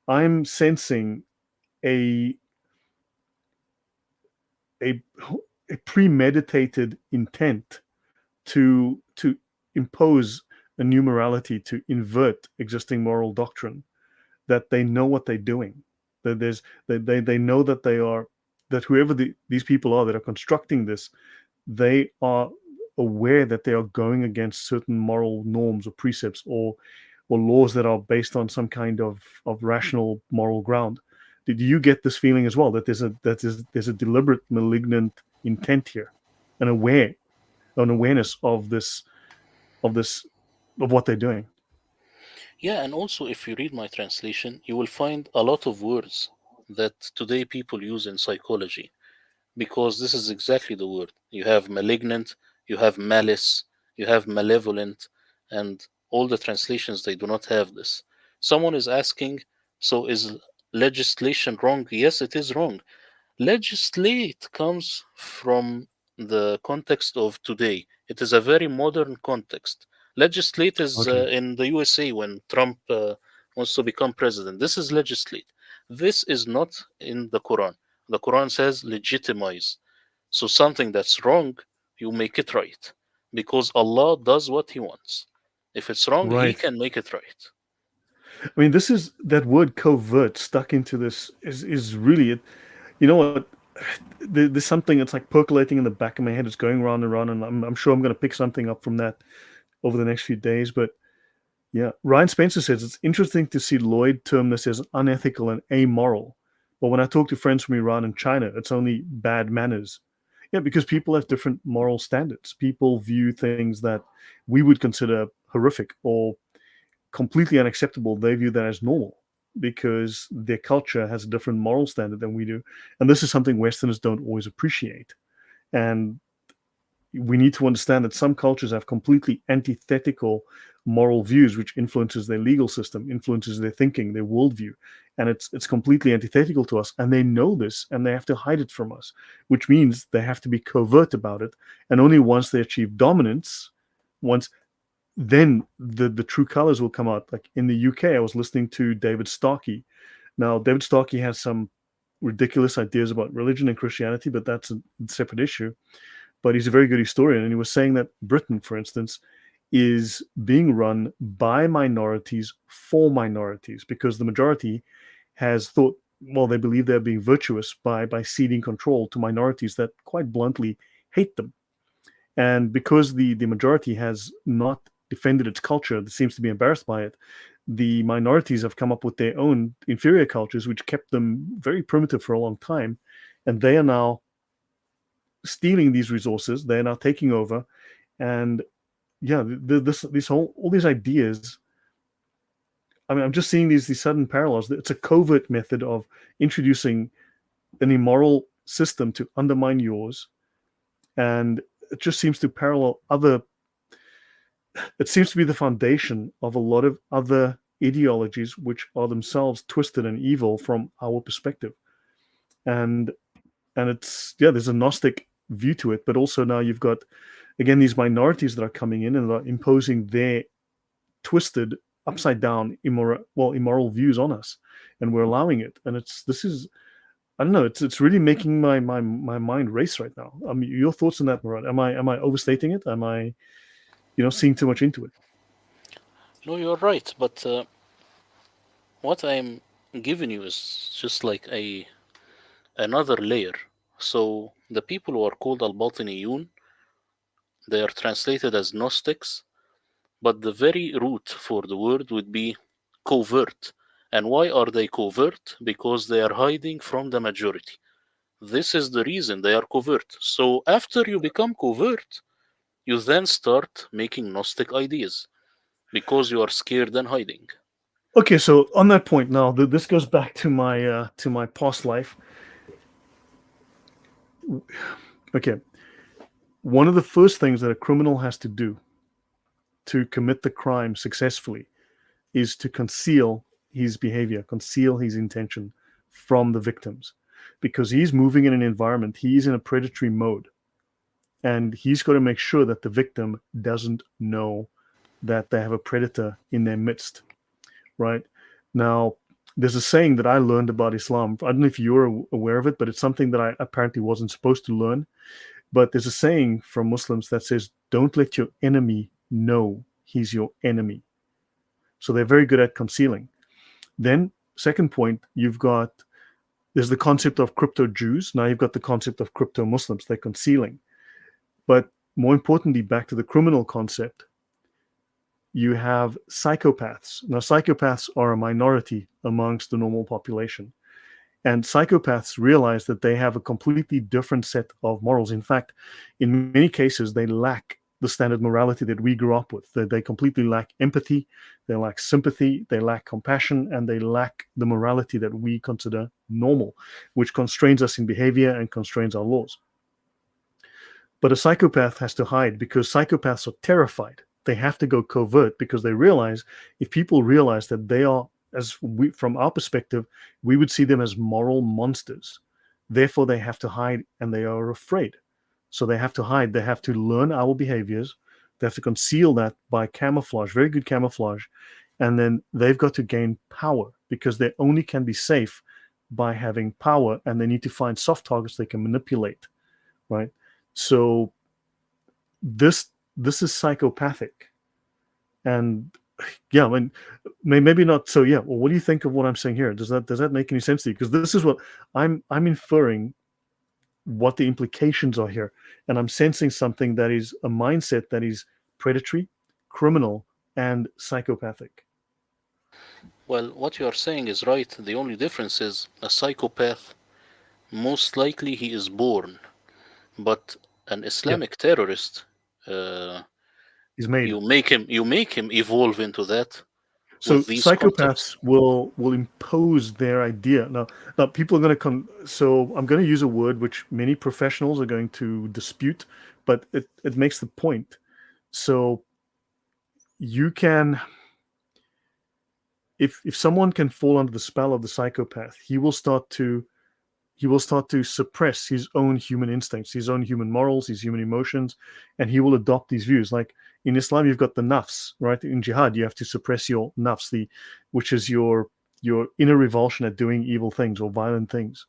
A: I'm sensing a a a premeditated intent to impose a new morality to invert existing moral doctrine, that they know what they're doing, that they know that they are, that whoever these people are that are constructing this, they are aware that they are going against certain moral norms or precepts or laws that are based on some kind of rational moral ground. Did you get this feeling as well, that there's a deliberate malignant intent here, an awareness of this of what they're doing?
B: Yeah, and also if you read my translation, you will find a lot of words that today people use in psychology because this is exactly the word. You have malignant, you have malice, you have malevolent, and all the translations they do not have this. Someone is asking, so is legislation wrong? Yes, it is wrong. Legislate comes from the context of today. It is a very modern context. Legislate is
A: Okay.
B: in the USA when Trump wants to become president. This is legislate. This is not in the Quran. The Quran says legitimize. So something that's wrong, you make it right. Because Allah does what He wants. If it's wrong, He
A: Right.
B: can make it right.
A: I mean, this is that word covert stuck into this is really it. You know what? There's something that's like percolating in the back of my head. It's going round and round, and I'm sure I'm going to pick something up from that over the next few days. But yeah, Ryan Spencer says it's interesting to see Lloyd term this as unethical and amoral. But when I talk to friends from Iran and China, it's only bad manners. Yeah, because people have different moral standards. People view things that we would consider horrific or completely unacceptable. They view that as normal because their culture has a different moral standard than we do. And this is something Westerners don't always appreciate. And we need to understand that some cultures have completely antithetical moral views, which influences their legal system, influences their thinking, their worldview, and it's completely antithetical to us. And they know this, and they have to hide it from us, which means they have to be covert about it. And only once they achieve dominance, once then the true colors will come out. Like in the UK, I was listening to David Starkey. Now, David Starkey has some ridiculous ideas about religion and Christianity, but that's a separate issue. But he's a very good historian, and he was saying that Britain, for instance, is being run by minorities for minorities because the majority has thought, well, they believe they're being virtuous by ceding control to minorities that quite bluntly hate them. And because the majority has not defended its culture, that seems to be embarrassed by it, the minorities have come up with their own inferior cultures, which kept them very primitive for a long time. And they are now stealing these resources. They're now taking over, and yeah, this whole all these ideas. I mean, I'm just seeing these sudden parallels. It's a covert method of introducing an immoral system to undermine yours, and it just seems to parallel other. It seems to be the foundation of a lot of other ideologies, which are themselves twisted and evil from our perspective, and it's yeah, there's a Gnostic view to it, but also now you've got again these minorities that are coming in and are imposing their twisted, upside down, immoral views on us, and we're allowing it. And this is I don't know. It's really making my mind race right now. I mean, your thoughts on that, Murad? Am I overstating it? Am I seeing too much into it?
B: No, you're right, but what I'm giving you is just like a another layer. So the people who are called al-Batiniyun, they are translated as Gnostics, but the very root for the word would be covert. And why are they covert? Because they are hiding from the majority. This is the reason they are covert. So after you become covert, you then start making Gnostic ideas because you are scared and hiding.
A: Okay, so on that point now, this goes back to my past life. Okay, one of the first things that a criminal has to do to commit the crime successfully is to conceal his behavior, conceal his intention from the victims, because he's moving in an environment, he's in a predatory mode, and he's got to make sure that the victim doesn't know that they have a predator in their midst, right? Now, there's a saying that I learned about Islam. I don't know if you're aware of it, but it's something that I apparently wasn't supposed to learn. But there's a saying from Muslims that says, don't let your enemy know he's your enemy. So they're very good at concealing. Then, second point, there's the concept of crypto Jews. Now you've got the concept of crypto Muslims. They're concealing. But more importantly, back to the criminal concept, you have psychopaths. Now, psychopaths are a minority amongst the normal population. And psychopaths realize that they have a completely different set of morals. In fact, in many cases, they lack the standard morality that we grew up with. They completely lack empathy, they lack sympathy, they lack compassion, and they lack the morality that we consider normal, which constrains us in behavior and constrains our laws. But a psychopath has to hide because psychopaths are terrified. They have to go covert because they realize if people realize that they are, from our perspective, we would see them as moral monsters. Therefore, they have to hide and they are afraid. So they have to hide. They have to learn our behaviors. They have to conceal that by camouflage, very good camouflage. And then they've got to gain power because they only can be safe by having power, and they need to find soft targets they can manipulate, right? So this is psychopathic. And yeah, I mean, maybe not. So yeah, well, what do you think of what I'm saying here? Does that make any sense to you? Because this is what I'm inferring what the implications are here, and I'm sensing something that is a mindset that is predatory, criminal, and psychopathic.
B: Well, what you are saying is right. The only difference is a psychopath, most likely he is born, but an
A: Yeah,
B: Islamic terrorist, uh,
A: he's made.
B: you make him evolve into that
A: So
B: with these concepts.
A: psychopaths will impose their idea. Now people are going to come. So I'm going to use a word which many professionals are going to dispute, but it makes the point. So you can, if someone can fall under the spell of the psychopath, he will start to suppress his own human instincts, his own human morals, his human emotions, and he will adopt these views. Like in Islam, you've got the nafs, right? In jihad, you have to suppress your nafs, which is your inner revulsion at doing evil things or violent things.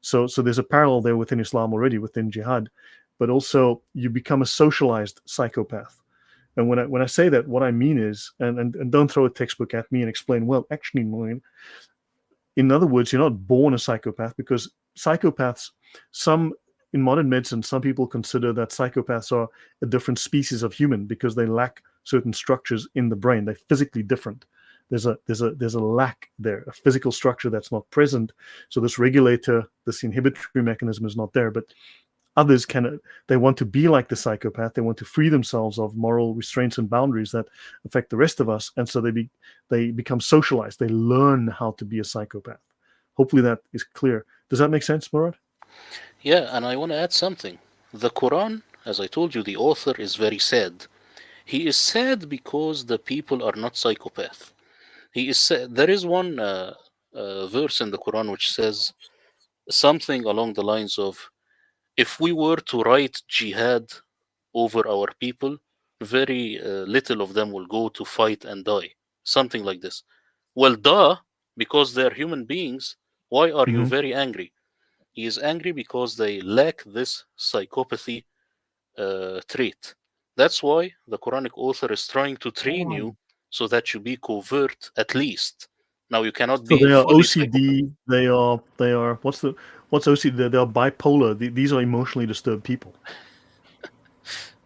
A: So there's a parallel there within Islam already, within jihad, but also you become a socialized psychopath. And when I say that, what I mean is, and don't throw a textbook at me and explain, well, actually, Maureen, in other words, you're not born a psychopath, because psychopaths, some in modern medicine, some people consider that psychopaths are a different species of human because they lack certain structures in the brain. They're physically different. There's a lack there, a physical structure that's not present. So this regulator, this inhibitory mechanism is not there. But others can, they want to be like the psychopath. They want to free themselves of moral restraints and boundaries that affect the rest of us, and so they become socialized. They learn how to be a psychopath. Hopefully that is clear. Does that make sense, Murad?
B: Yeah, and I want to add something. The Quran, as I told you, the author is very sad. He is sad because the people are not psychopath. He is sad. There is one verse in the Quran which says something along the lines of, if we were to write jihad over our people, very little of them will go to fight and die. Something like this. Well, duh, because they're human beings. Why are you
A: Mm-hmm.
B: very angry? He is angry because they lack this psychopathy trait. That's why the Quranic author is trying to train
A: Oh.
B: you so that you be covert at least. Now you cannot
A: So
B: be
A: they are
B: fully psychopath.
A: OCD. They are what's OCD? They are bipolar. These are emotionally disturbed people.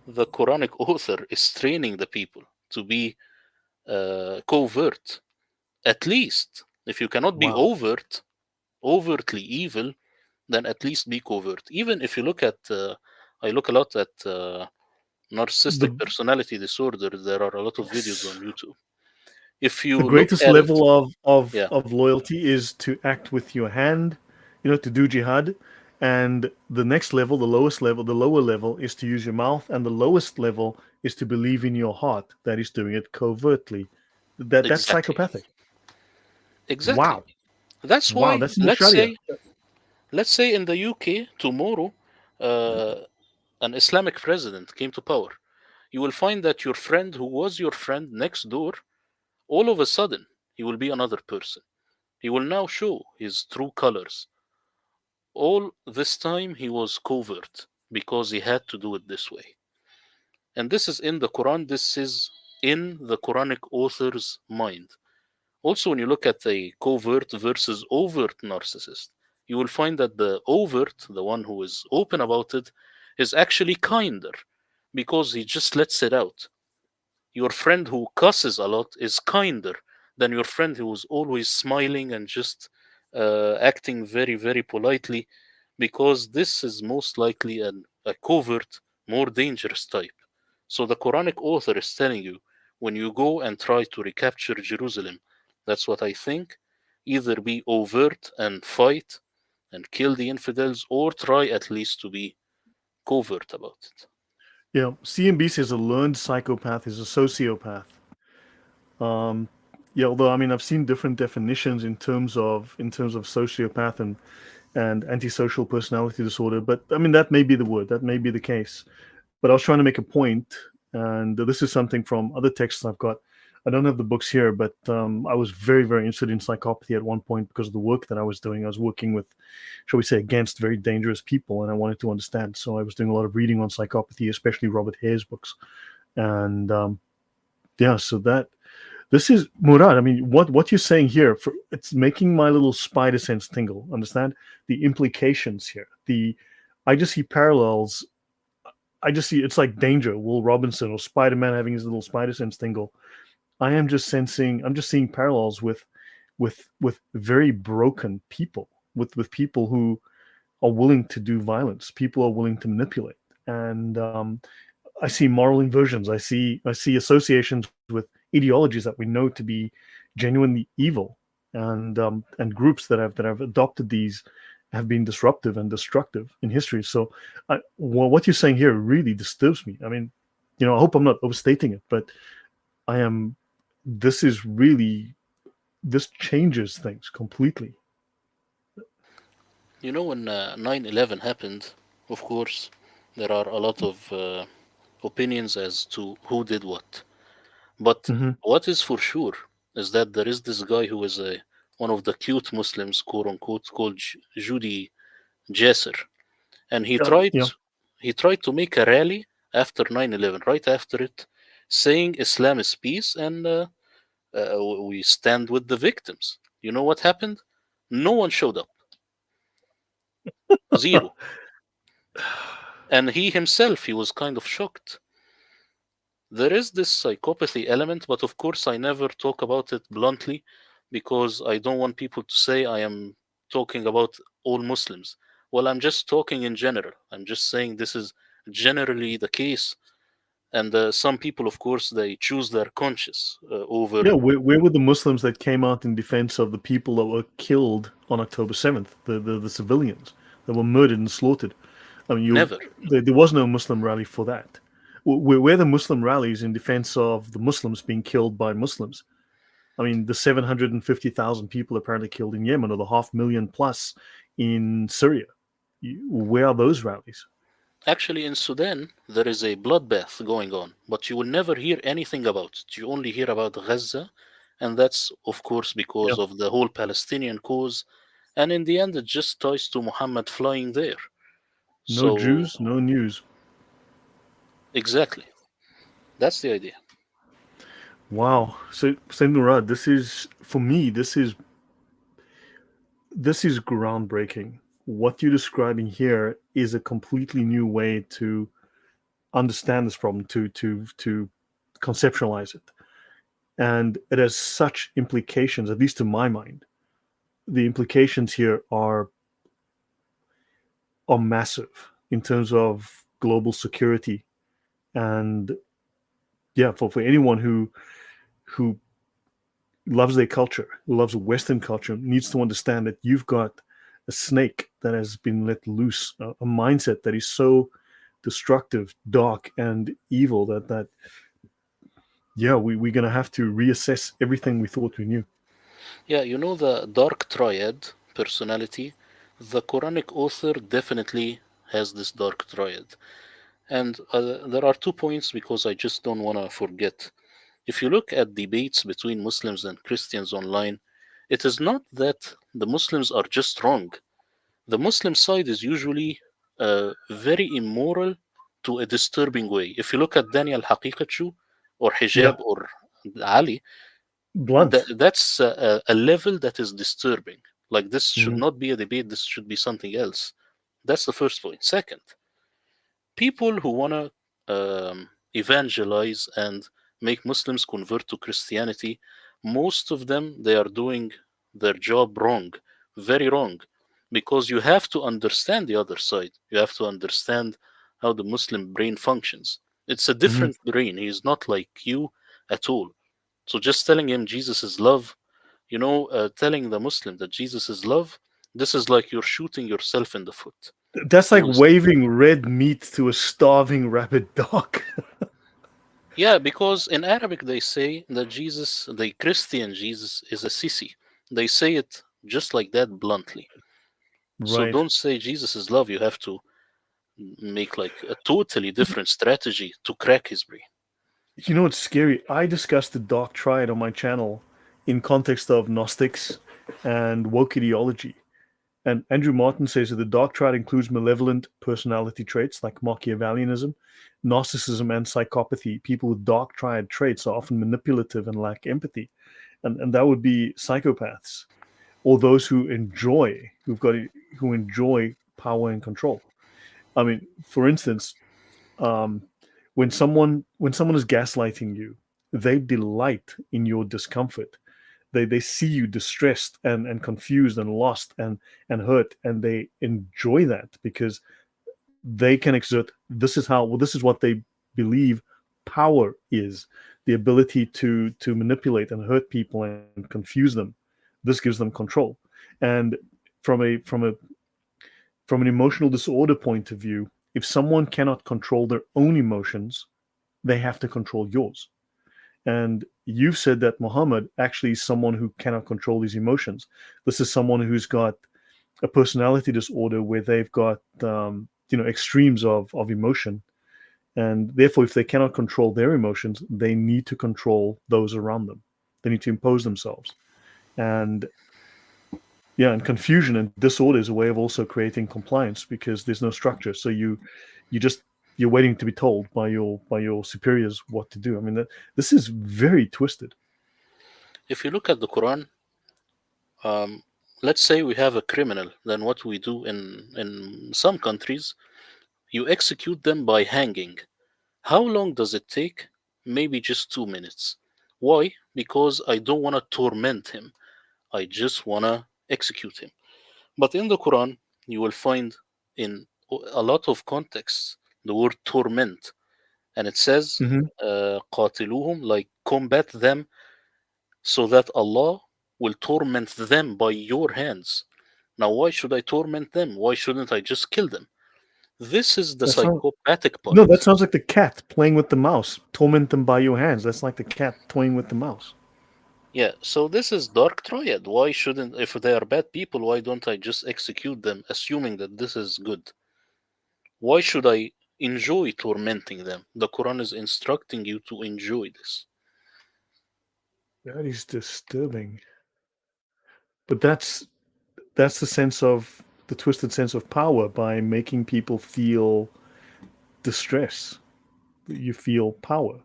B: The Quranic author is training the people to be covert at least. If you cannot be
A: Wow.
B: overtly evil, then at least be covert. Even if you look at, I look a lot at
A: The
B: narcissistic personality disorder. There are a lot of videos on YouTube. If you
A: the
B: look
A: greatest
B: at it,
A: level
B: yeah,
A: of loyalty is to act with your hand, to do jihad. And the next level, the lowest level, the lower level is to use your mouth, and the lowest level is to believe in your heart. That is doing it covertly. That's
B: exactly,
A: psychopathic.
B: exactly.
A: Wow.
B: That's
A: Wow,
B: why
A: that's in the Sharia.
B: let's say in the UK tomorrow, uh, an Islamic president came to power. You will find that your friend who was your friend next door, all of a sudden, he will be another person. He will now show his true colors. All this time, he was covert because he had to do it this way. And this is in the Quran, this is in the Quranic author's mind. Also, when you look at a covert versus overt narcissist, you will find that the overt, the one who is open about it, is actually kinder because he just lets it out. Your friend who cusses a lot is kinder than your friend who is always smiling and just acting very, very politely, because this is most likely a covert, more dangerous type. So the Quranic author is telling you, when you go and try to recapture Jerusalem, that's what I think, either be overt and fight and kill the infidels, or try at least to be covert about it.
A: CMB says a learned psychopath is a sociopath. Um, yeah, although I mean I've seen different definitions in terms of sociopath and antisocial personality disorder, but I mean that may be the word, that may be the case. But I was trying to make a point, and this is something from other texts I've got. I don't have the books here, but I was very, very interested in psychopathy at one point because of the work that I was doing. I was working with, shall we say, against very dangerous people, and I wanted to understand. So I was doing a lot of reading on psychopathy, especially Robert Hare's books. And yeah, so that this is Murad. I mean, what you're saying here, it's making my little spider sense tingle. Understand the implications here. I just see parallels. I just see it's like Danger, Will Robinson, or Spider Man having his little spider sense tingle. I'm just seeing parallels with very broken people, with people who are willing to do violence. People are willing to manipulate, and I see moral inversions. I see associations with ideologies that we know to be genuinely evil, and groups that have adopted these have been disruptive and destructive in history. So, what you're saying here really disturbs me. I mean, I hope I'm not overstating it, but I am. This is really this changes things completely.
B: You know, when 9/11 happened, of course, there are a lot of opinions as to who did what. But
A: Hmm.
B: what is for sure is that there is this guy who is one of the cute Muslims, quote unquote, called Judy Jasser, and
A: Yeah, yeah.
B: he tried to make a rally after 9/11, right after it, saying Islam is peace and we stand with the victims. You know what happened? No one showed up, zero. And he himself, he was kind of shocked. There is this psychopathy element, but of course, I never talk about it bluntly because I don't want people to say I am talking about all Muslims. Well, I'm just talking in general. I'm just saying this is generally the case. And some people, of course, they choose their conscience over.
A: Yeah, where were the Muslims that came out in defense of the people that were killed on October 7th, the civilians that were murdered and slaughtered? I mean,
B: Never.
A: there was no Muslim rally for that. Where the Muslim rallies in defense of the Muslims being killed by Muslims? I mean, the 750,000 people apparently killed in Yemen, or the 500,000 plus in Syria. Where are those rallies?
B: Actually, in Sudan, there is a bloodbath going on, but you will never hear anything about it. You only hear about Gaza, and that's, of course,
A: Yeah,
B: because of the whole Palestinian cause. And in the end, it just ties to Muhammad flying there.
A: no
B: So,
A: Jews, no news.
B: exactly. That's the idea.
A: Wow. So, Saint Murad, this is for me. This is groundbreaking. What you're describing here is a completely new way to understand this problem, to conceptualize it, and it has such implications. At least to my mind, the implications here are massive in terms of global security, and yeah, for anyone who loves their culture, who loves Western culture, needs to understand that you've got a snake that has been let loose, a mindset that is so destructive, dark, and evil that yeah, we're gonna have to reassess everything we thought we knew.
B: Yeah, you know the dark triad personality? The Quranic author definitely has this dark triad. And there are 2 points because I just don't want to forget. If you look at debates between Muslims and Christians online, it is not that the Muslims are just wrong. The Muslim side is usually very immoral to a disturbing way. If you look at Daniel Haqiqachu or
A: Yeah,
B: Hijab or Ali,
A: blunt.
B: that's a level that is disturbing. Like, this should
A: Mhm.
B: not be a debate, this should be something else. That's the first point. Second, people who want to evangelize and make Muslims convert to Christianity, most of them, they are doing their job wrong, very wrong, because you have to understand the other side. You have to understand how the Muslim brain functions. It's a
A: Mhm.
B: different brain. He's not like you at all. So just telling him Jesus is love, telling the Muslim that Jesus is love, this is like you're shooting yourself in the foot.
A: That's like
B: Honestly.
A: waving red meat to a starving rabid dog.
B: Yeah, because in Arabic they say that Jesus, the Christian Jesus, is a sissy. They say it just like that bluntly. So
A: Right.
B: don't say Jesus is love. You have to make like a totally different strategy to crack his brain.
A: You know what's scary? I discussed the dark triad on my channel in context of Gnostics and woke ideology. And Andrew Martin says that the dark triad includes malevolent personality traits like Machiavellianism, narcissism, and psychopathy. People with dark triad traits are often manipulative and lack empathy. And that would be psychopaths or those who enjoy power and control. I mean, for instance, um, when someone is gaslighting you, they delight in your discomfort. They see you distressed and confused and lost and hurt, and they enjoy that because they can exert. This is what they believe power is: the ability to manipulate and hurt people and confuse them. This gives them control. And from a from a from an emotional disorder point of view, if someone cannot control their own emotions, they have to control yours. And you've said that Muhammad actually is someone who cannot control his emotions. This is someone who's got a personality disorder where they've got extremes of emotion, and therefore, if they cannot control their emotions, they need to control those around them. They need to impose themselves. And yeah, and confusion and disorder is a way of also creating compliance because there's no structure. So you just you're waiting to be told by your superiors what to do. I mean, this is very twisted.
B: If you look at the Quran, um, let's say we have a criminal, then what we do in some countries, you execute them by hanging. How long does it take? Maybe just 2 minutes. Why? Because I don't want to torment him. I just want to execute him. But in the Quran, you will find in a lot of contexts the word torment, and it says,
A: Hmm.
B: قاتلوهم, like combat them, so that Allah will torment them by your hands. Now, why should I torment them? Why shouldn't I just kill them? This is the
A: That sounds
B: psychopathic
A: no. That
B: part.
A: sounds like the cat playing with the mouse. Torment them by your hands. That's like the cat toying with the mouse.
B: Yeah, so this is dark triad. Why shouldn't, if they are bad people, why don't I just execute them, assuming that this is good? Why should I enjoy tormenting them? The Quran is instructing you to enjoy this.
A: That is disturbing. But that's the sense of the twisted sense of power by making people feel distress. You feel power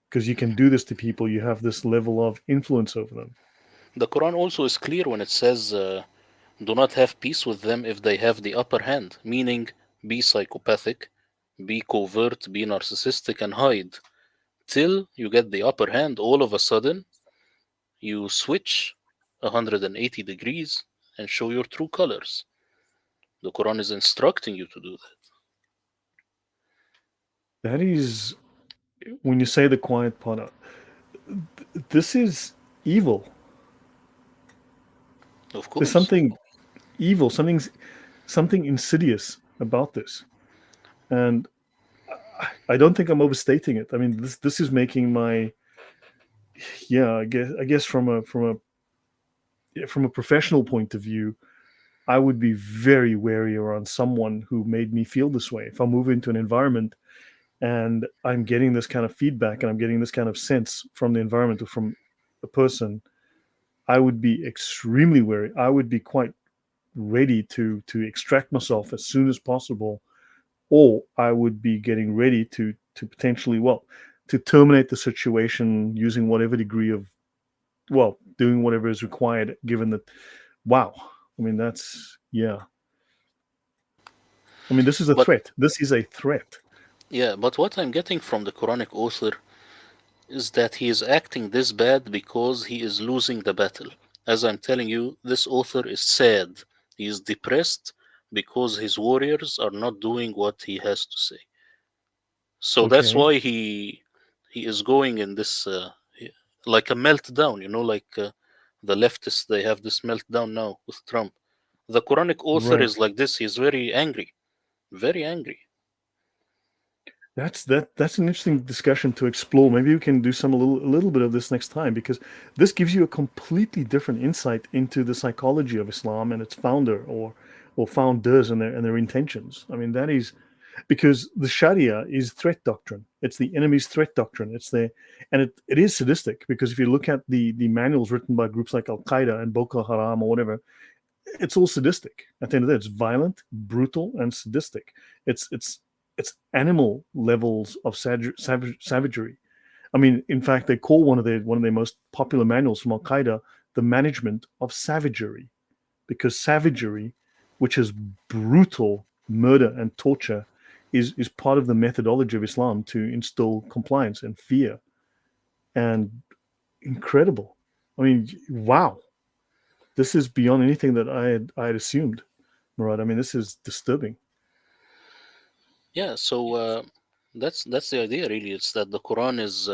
A: because you can do this to people. You have this level of influence over them.
B: The Quran also is clear when it says, do not have peace with them if they have the upper hand, meaning be psychopathic, be covert, be narcissistic, and hide till you get the upper hand. All of a sudden, you switch 180 degrees and show your true colors. The Quran is instructing you to do
A: That is when you say the quiet part. This is evil.
B: that. Of
A: There's
B: course.
A: something evil, something insidious about this, and I don't think I'm overstating it. I mean, this is making my yeah. I guess from a professional point of view, I would be very wary around someone who made me feel this way. If I move into an environment and I'm getting this kind of feedback and I'm getting this kind of sense from the environment or from a person, I would be extremely wary. I would be quite ready to extract myself as soon as possible, or I would be getting ready to potentially to terminate the situation using whatever degree of doing whatever is required given that wow. I mean that's yeah. I mean this is a
B: But
A: threat. This is a threat.
B: yeah, but what I'm getting from the Quranic author is that he is acting this bad because he is losing the battle. As I'm telling you, this author is sad. He is depressed because his warriors are not doing what he has to say. So that's
A: Okay.
B: why he is going in this like a meltdown, like the leftists, they have this meltdown now with Trump. The Quranic author
A: Right.
B: is like this. He's very angry, very angry.
A: That's an interesting discussion to explore. Maybe we can do a little bit of this next time because this gives you a completely different insight into the psychology of Islam and its founder or founders and their intentions. I mean that is because the Sharia is threat doctrine. It's the enemy's threat doctrine. It is sadistic because if you look at the manuals written by groups like Al Qaeda and Boko Haram or whatever, it's all sadistic. At the end of the day, it's violent, brutal, and sadistic. It's animal levels of savagery. I mean, in fact, they call one of their most popular manuals from Al Qaeda the management of savagery, because savagery, which is brutal murder and torture, is part of the methodology of Islam to instill compliance and fear. And incredible. I mean, wow, this is beyond anything that I had assumed, Murad. I mean, this is disturbing.
B: Yeah, so that's the idea really. It's that the Quran is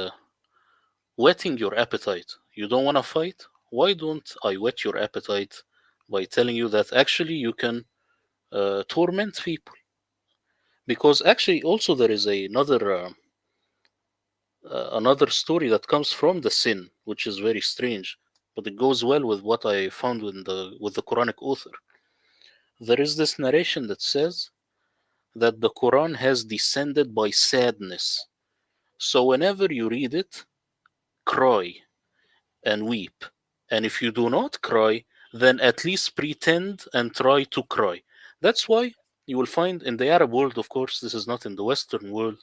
B: whetting your appetite. You don't want to fight? Why don't I whet your appetite by telling you that actually you can torment people? Because actually, also there is another story that comes from the sin, which is very strange, but it goes well with what I found with the Quranic author. There is this narration that says that the Quran has descended by sadness. So whenever you read it, cry and weep. And if you do not cry, then at least pretend and try to cry. That's why you will find in the Arab world, of course, this is not in the Western world,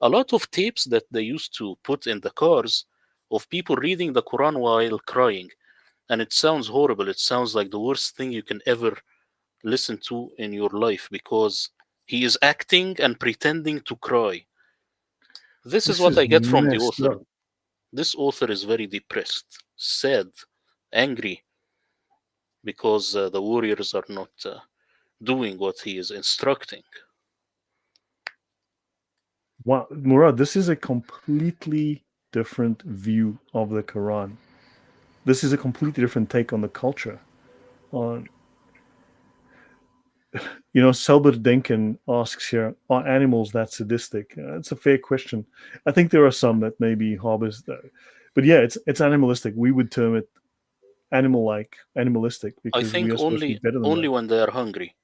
B: a lot of tapes that they used to put in the cars of people reading the Quran while crying. And it sounds horrible. It sounds like the worst thing you can ever listen to in your life because he is acting and pretending to cry. This is
A: This
B: what
A: is
B: I get from the
A: messed
B: author.
A: up.
B: This author is very depressed, sad, angry because the warriors are not doing what he is instructing.
A: Wow, Murad, this is a completely different view of the Quran. This is a completely different take on the culture. On Selbert Denken asks here, are animals that sadistic? It's a fair question. I think there are some that maybe harbors that, but yeah, it's animalistic. We would term it animal-like, animalistic,
B: I
A: because we
B: think
A: are supposed to be better than
B: only
A: that.
B: when they are hungry.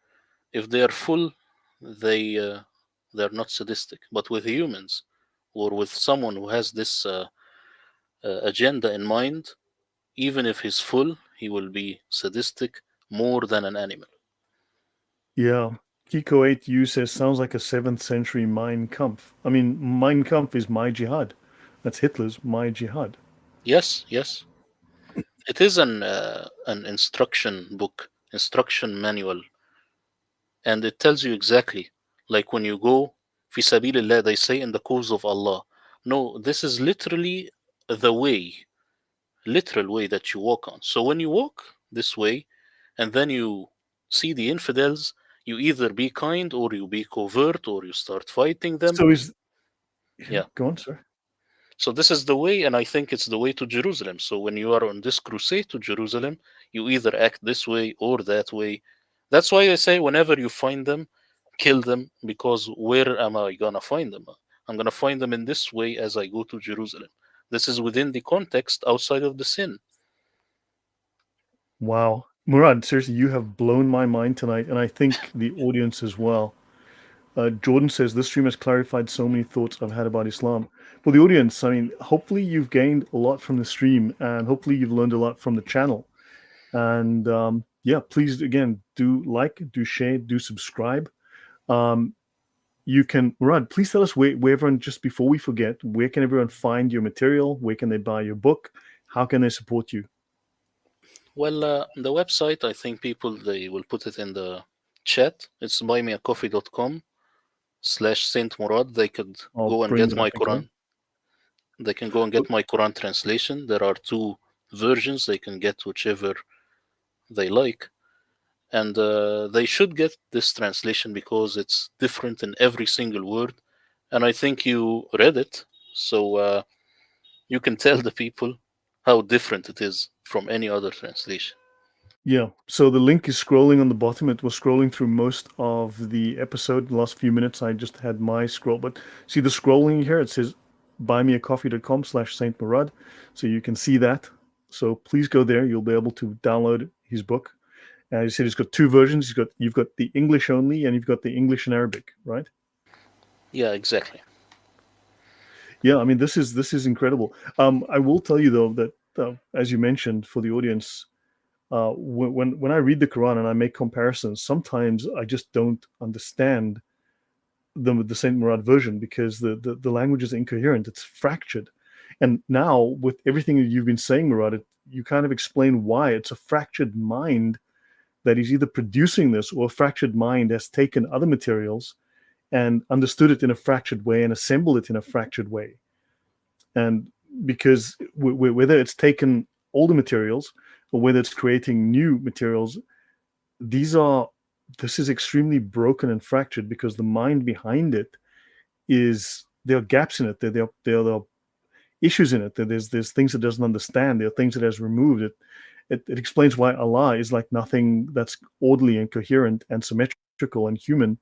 B: If they are full, they're not sadistic. But with humans, or with someone who has this agenda in mind, even if he's full, he will be sadistic more than an animal.
A: Yeah. Kiko 8U says, sounds like a 7th century Mein Kampf. I mean, Mein Kampf is my jihad. That's Hitler's my jihad.
B: Yes, yes. It is an instruction book, instruction manual, and it tells you exactly. Like when you go fi sabilillah, they say in the cause of Allah. No, this is literally the way, literal way that you walk on. So when you walk this way, and then you see the infidels, you either be kind or you be covert or you start fighting them.
A: So is,
B: Yeah.
A: go on, sir.
B: So this is the way, and I think it's the way to Jerusalem. So when you are on this crusade to Jerusalem, you either act this way or that way. That's why I say whenever you find them, kill them, because where am I gonna find them? I'm gonna find them in this way as I go to Jerusalem. This is within the context outside of the sin.
A: Wow. Murad, seriously, you have blown my mind tonight, and I think the audience as well. Jordan says, this stream has clarified so many thoughts I've had about Islam. Well, the audience, I mean, hopefully you've gained a lot from the stream, and hopefully you've learned a lot from the channel. And yeah, please, again, do like, do share, do subscribe. Um, you can, Murad, please tell us where everyone, just before we forget, where can everyone find your material? Where can they buy your book? How can they support you?
B: Well, the website, I think people, they will put it in the chat. It's buymeacoffee.com/Saint Murad. They could
A: I'll
B: go and
A: bring
B: get
A: that up
B: my
A: again.
B: Quran. They can go and get my Quran translation. There are two versions. They can get whichever they like. And they should get this translation because it's different in every single word. And I think you read it. So you can tell the people how different it is from any other translation.
A: Yeah, so the link is scrolling on the bottom. It was scrolling through most of the episode. The last few minutes, I just had my scroll. But see the scrolling here? It says buymeacoffee.com/Saint Murad. So you can see that. So please go there. You'll be able to download his book. As you said, he's got two versions. You've got the English only, and you've got the English and Arabic, right?
B: Yeah, exactly.
A: Yeah, I mean this is incredible. I will tell you though that as you mentioned for the audience, when I read the Quran and I make comparisons, sometimes I just don't understand the Saint Murad version because the language is incoherent. It's fractured. And now with everything that you've been saying, Murad, you kind of explain why it's a fractured mind that is either producing this, or a fractured mind has taken other materials and understood it in a fractured way and assembled it in a fractured way. And because whether it's taken older materials or whether it's creating new materials, these are this is extremely broken and fractured because the mind behind it is there are gaps in it. There are issues in it. There's things it doesn't understand. There are things it has removed. It explains why Allah is like nothing that's orderly and coherent and symmetrical and human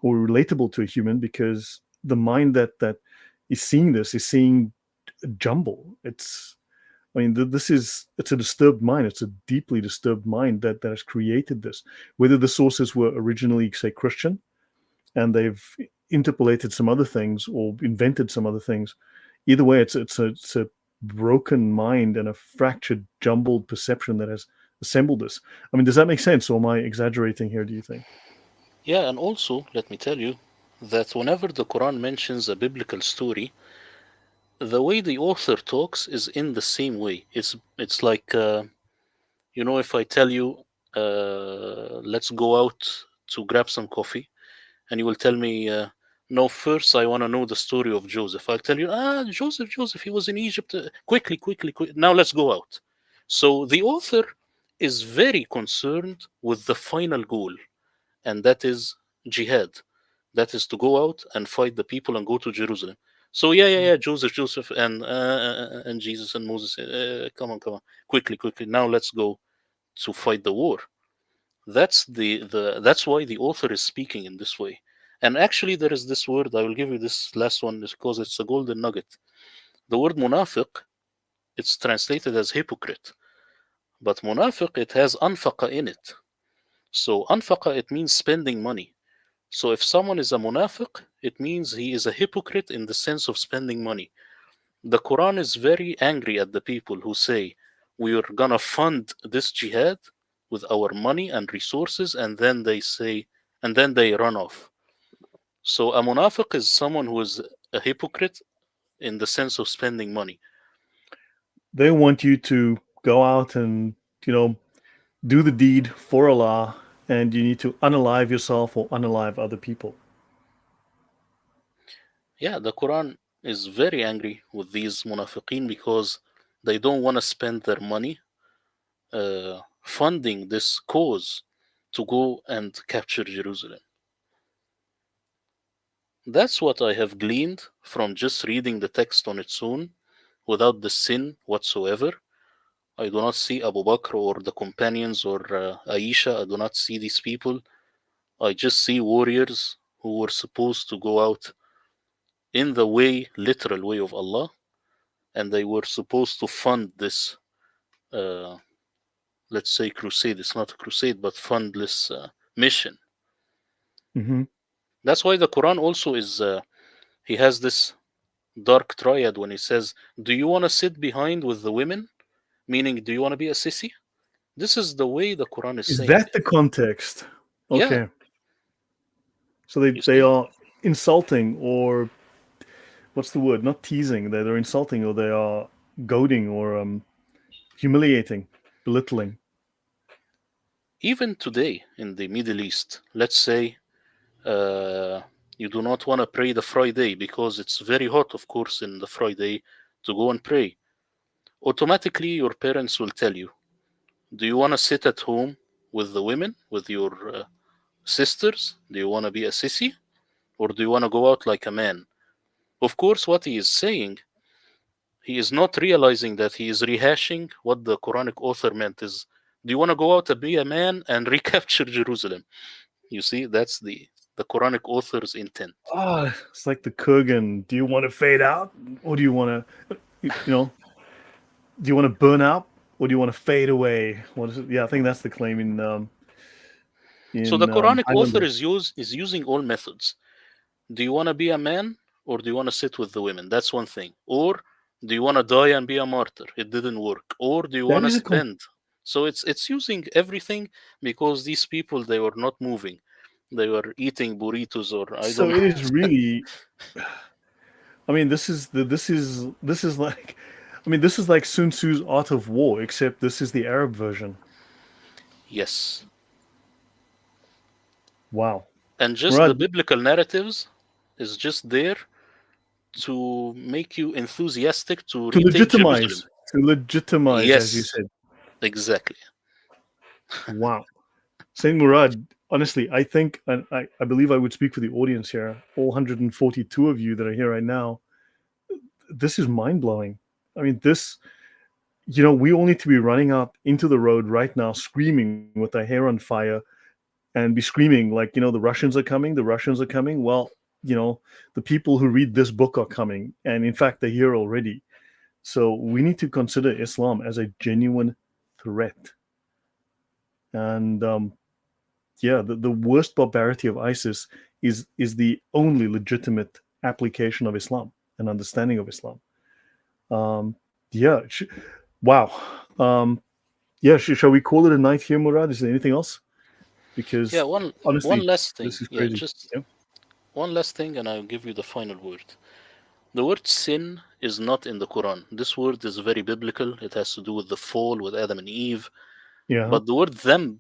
A: or relatable to a human, because the mind that is seeing this is seeing jumble. I mean, it's a disturbed mind. It's a deeply disturbed mind that has created this. Whether the sources were originally, say, Christian, and they've interpolated some other things or invented some other things, either way, it's a broken mind and a fractured, jumbled perception that has assembled this. I mean, does that make sense, or am I exaggerating here? Do you think?
B: Yeah, and also, let me tell you that whenever the Quran mentions a biblical story, the way the author talks is in the same way. It's like if I tell you, let's go out to grab some coffee, and you will tell me, no, first I want to know the story of Joseph. I'll tell you, Joseph, he was in Egypt. Quickly, quickly, quick. Now let's go out. So the author is very concerned with the final goal, and that is jihad. That is to go out and fight the people and go to Jerusalem. So yeah, Joseph, and Jesus and Moses. Come on, quickly, quickly. Now let's go to fight the war. That's why the author is speaking in this way. And actually, there is this word. I will give you this last one because it's a golden nugget. The word munafiq, it's translated as hypocrite, but munafiq, it has anfaqa in it. So anfaqa, it means spending money. So if someone is a munafiq, it means he is a hypocrite in the sense of spending money. The Quran is very angry at the people who say, we are gonna fund this jihad with our money and resources, and then they say, and then they run off. So a munafiq is someone who is a hypocrite in the sense of spending money.
A: They want you to go out and, you know, do the deed for Allah, and you need to unalive yourself or unalive other people.
B: Yeah, the Quran is very angry with these munafiqeen because they don't want to spend their money funding this cause to go and capture Jerusalem. That's what I have gleaned from just reading the text on its own without the sin whatsoever. I do not see Abu Bakr or the companions or Aisha. I do not see these people. I just see warriors who were supposed to go out in the way, literal way of Allah, and they were supposed to fund this, uh, let's say, crusade. It's not a crusade, but fund this mission.
A: Mm-hmm.
B: That's why the Quran also is, he has this dark triad when he says, do you want to sit behind with the women? Meaning, do you want to be a sissy? This is the way the Quran is
A: Is
B: saying.
A: that the context?
B: Yeah,
A: Okay. So they,
B: you
A: they
B: see?
A: are insulting, or what's the word? Not teasing. They're insulting, or they are goading, or humiliating, belittling.
B: Even today in the Middle East, let's say uh, you do not want to pray the Friday because it's very hot, of course, in the Friday to go and pray. Automatically, your parents will tell you, do you want to sit at home with the women, with your sisters? Do you want to be a sissy? Or do you want to go out like a man? Of course, what he is saying, he is not realizing that he is rehashing what the Quranic author meant is, do you want to go out and be a man and recapture Jerusalem? You see, that's the Quranic author's intent.
A: Ah, it's like the Kurgan. Do you want to fade out, or do you want to, do you want to burn out, or do you want to fade away? What is it? Yeah, I think that's the claim in
B: So the Quranic author
A: Highlander.
B: is using all methods. Do you want to be a man or do you want to sit with the women? That's one thing. Or do you want to die and be a martyr? It didn't work. Or do you
A: That
B: want to
A: is a
B: spend? So it's using everything because these people, they were not moving. They were eating burritos or I
A: so
B: don't
A: it
B: know.
A: is really. I mean, this is like, I mean, this is like Sun Tzu's Art of War, except this is the Arab version.
B: Yes.
A: Wow,
B: And just the
A: Murad,
B: biblical narratives is just there to make you enthusiastic to
A: to
B: retake Jerusalem.
A: legitimize, as you
B: Yes,
A: said.
B: exactly.
A: Wow, Saint Murad. Honestly, I think, and I believe I would speak for the audience here, all 142 of you that are here right now. This is mind blowing. I mean, this, we all need to be running out into the road right now, screaming with our hair on fire, and be screaming like, the Russians are coming, the Russians are coming. Well, the people who read this book are coming, and in fact, they're here already. So we need to consider Islam as a genuine threat. And yeah, the worst barbarity of ISIS is the only legitimate application of Islam and understanding of Islam. Um, yeah, wow. Um, yeah, shall we call it a night here, Murad? Is there anything else?
B: Yeah,
A: Because
B: one
A: honestly,
B: last thing.
A: this is
B: Yeah,
A: crazy.
B: just
A: Yeah.
B: one last thing, and I'll give you the final word. The word sin is not in the Quran. This word is very biblical. It has to do with the fall with Adam and Eve.
A: Yeah.
B: But the word dhanb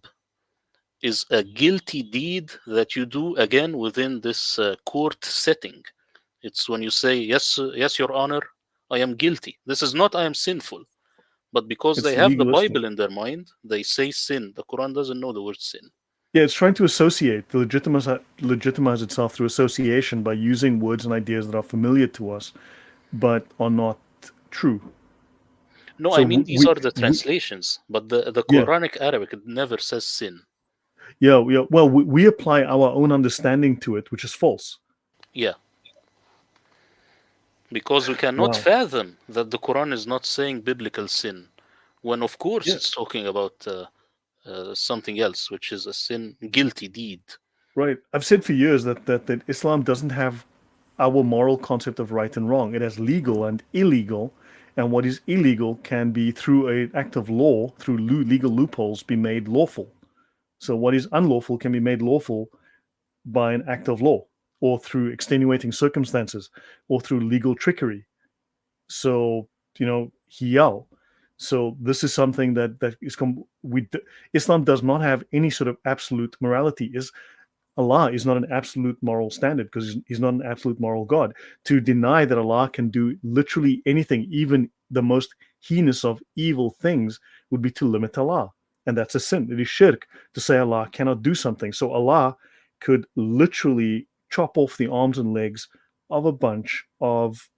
B: is a guilty deed that you do again within this court setting. It's when you say, yes, yes, Your Honor, I am guilty. This is not I am sinful. But because they
A: It's
B: have the
A: legalistic.
B: Bible in their mind, they say sin. The Quran doesn't know the word sin.
A: Yeah, it's trying to associate, to legitimize itself through association by using words and ideas that are familiar to us, but are not true.
B: No, I
A: So
B: mean these are the translations, but the
A: yeah,
B: Quranic Arabic it never says sin.
A: well, we apply our own understanding to it, which is false.
B: Yeah, because we cannot
A: Wow.
B: fathom that the Quran is not saying biblical sin, when of course
A: Yeah,
B: it's talking about something else, which is a sin, guilty deed.
A: right. I've said for years that Islam doesn't have our moral concept of right and wrong. It has legal and illegal, and what is illegal can be through an act of law, through legal loopholes, be made lawful. So what is unlawful can be made lawful by an act of law, or through extenuating circumstances, or through legal trickery. So hiyal. So this is something that is Islam does not have any sort of absolute morality. Is Allah is not an absolute moral standard because he's not an absolute moral God. To deny that Allah can do literally anything, even the most heinous of evil things, would be to limit Allah. And that's a sin. It is shirk to say Allah cannot do something. So Allah could literally chop off the arms and legs of a bunch of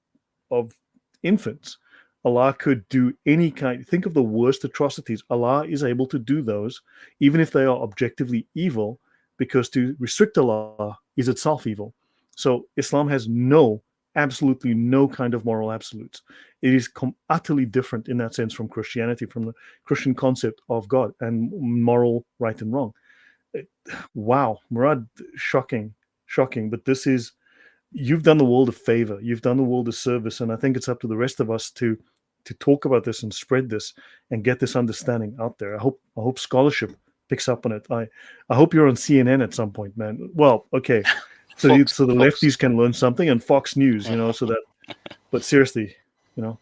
A: infants. Allah could do any kind. Think of the worst atrocities. Allah is able to do those, even if they are objectively evil, because to restrict Allah is itself evil. So Islam has absolutely no kind of moral absolutes. It is utterly different in that sense from Christianity, from the Christian concept of God and moral right and wrong. Wow, Murad, shocking, shocking. But you've done the world a favor. You've done the world a service, and I think it's up to the rest of us to talk about this and spread this and get this understanding out there. I hope scholarship picks up on it. I hope you're on CNN at some point, man. Well, okay, so
B: Fox,
A: so the
B: Fox.
A: lefties can learn something, and Fox News, so that. But seriously, you know,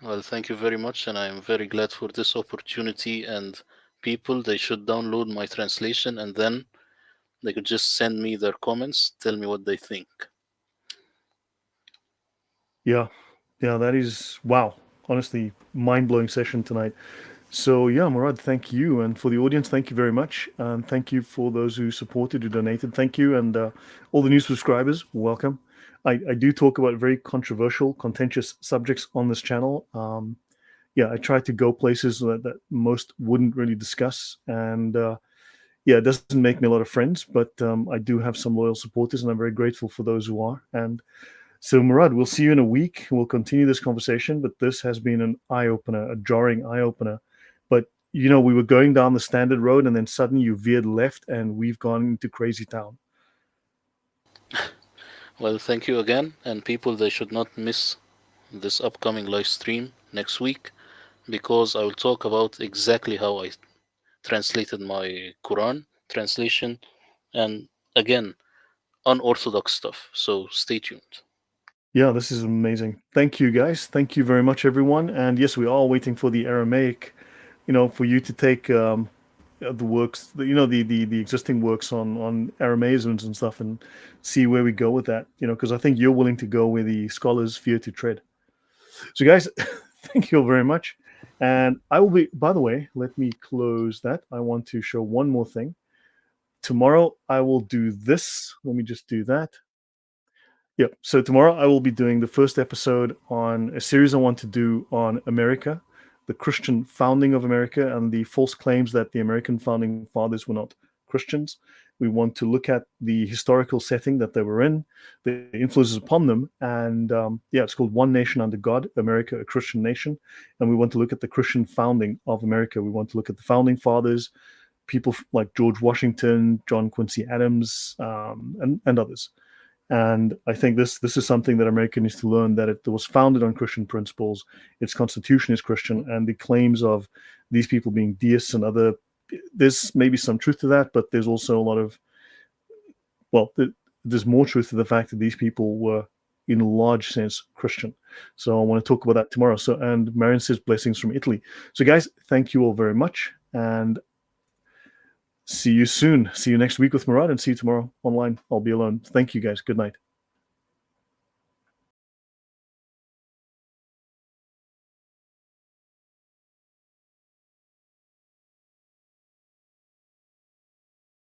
B: Well, thank you very much, and I am very glad for this opportunity. And people, they should download my translation, and then they could just send me their comments, tell me what they think.
A: yeah, yeah, that is wow. Honestly, mind blowing session tonight. So yeah, Murad, thank you, and for the audience, thank you very much, and thank you for those who supported, who donated. Thank you, and all the new subscribers, welcome. I do talk about very controversial, contentious subjects on this channel. Yeah, I try to go places that most wouldn't really discuss, and yeah, it doesn't make me a lot of friends, but I do have some loyal supporters, and I'm very grateful for those who are. And so, Murad, we'll see you in a week. We'll continue this conversation, but this has been an eye opener, a jarring eye opener. But we were going down the standard road, and then suddenly you veered left, and we've gone into crazy town.
B: Well, thank you again, and people, they should not miss this upcoming live stream next week because I will talk about exactly how I translated my Quran translation and again, unorthodox stuff. So stay tuned.
A: Yeah, this is amazing. Thank you, guys. Thank you very much, everyone. And yes, we are waiting for the Aramaic, for you to take the works, the existing works on Aramaisms and stuff, and see where we go with that. Because I think you're willing to go where the scholars fear to tread. So, guys, thank you all very much. And I will be. By the way, let me close that. I want to show one more thing. Tomorrow I will do this. Let me just do that. Yep. So tomorrow I will be doing the first episode on a series I want to do on America, the Christian founding of America, and the false claims that the American founding fathers were not Christians. We want to look at the historical setting that they were in, the influences upon them, and yeah, it's called One Nation Under God, America, a Christian Nation. And we want to look at the Christian founding of America. We want to look at the founding fathers, people like George Washington, John Quincy Adams, and others. And I think this is something that America needs to learn, that it was founded on Christian principles. Its constitution is Christian, and the claims of these people being deists and other, there's maybe some truth to that, but there's also a lot of, well, there's more truth to the fact that these people were, in a large sense, Christian. So I want to talk about that tomorrow. So, and Marion says blessings from Italy. So guys, thank you all very much, and see you soon. See you next week with Murad, and see you tomorrow online. I'll be alone. Thank you guys. Good night.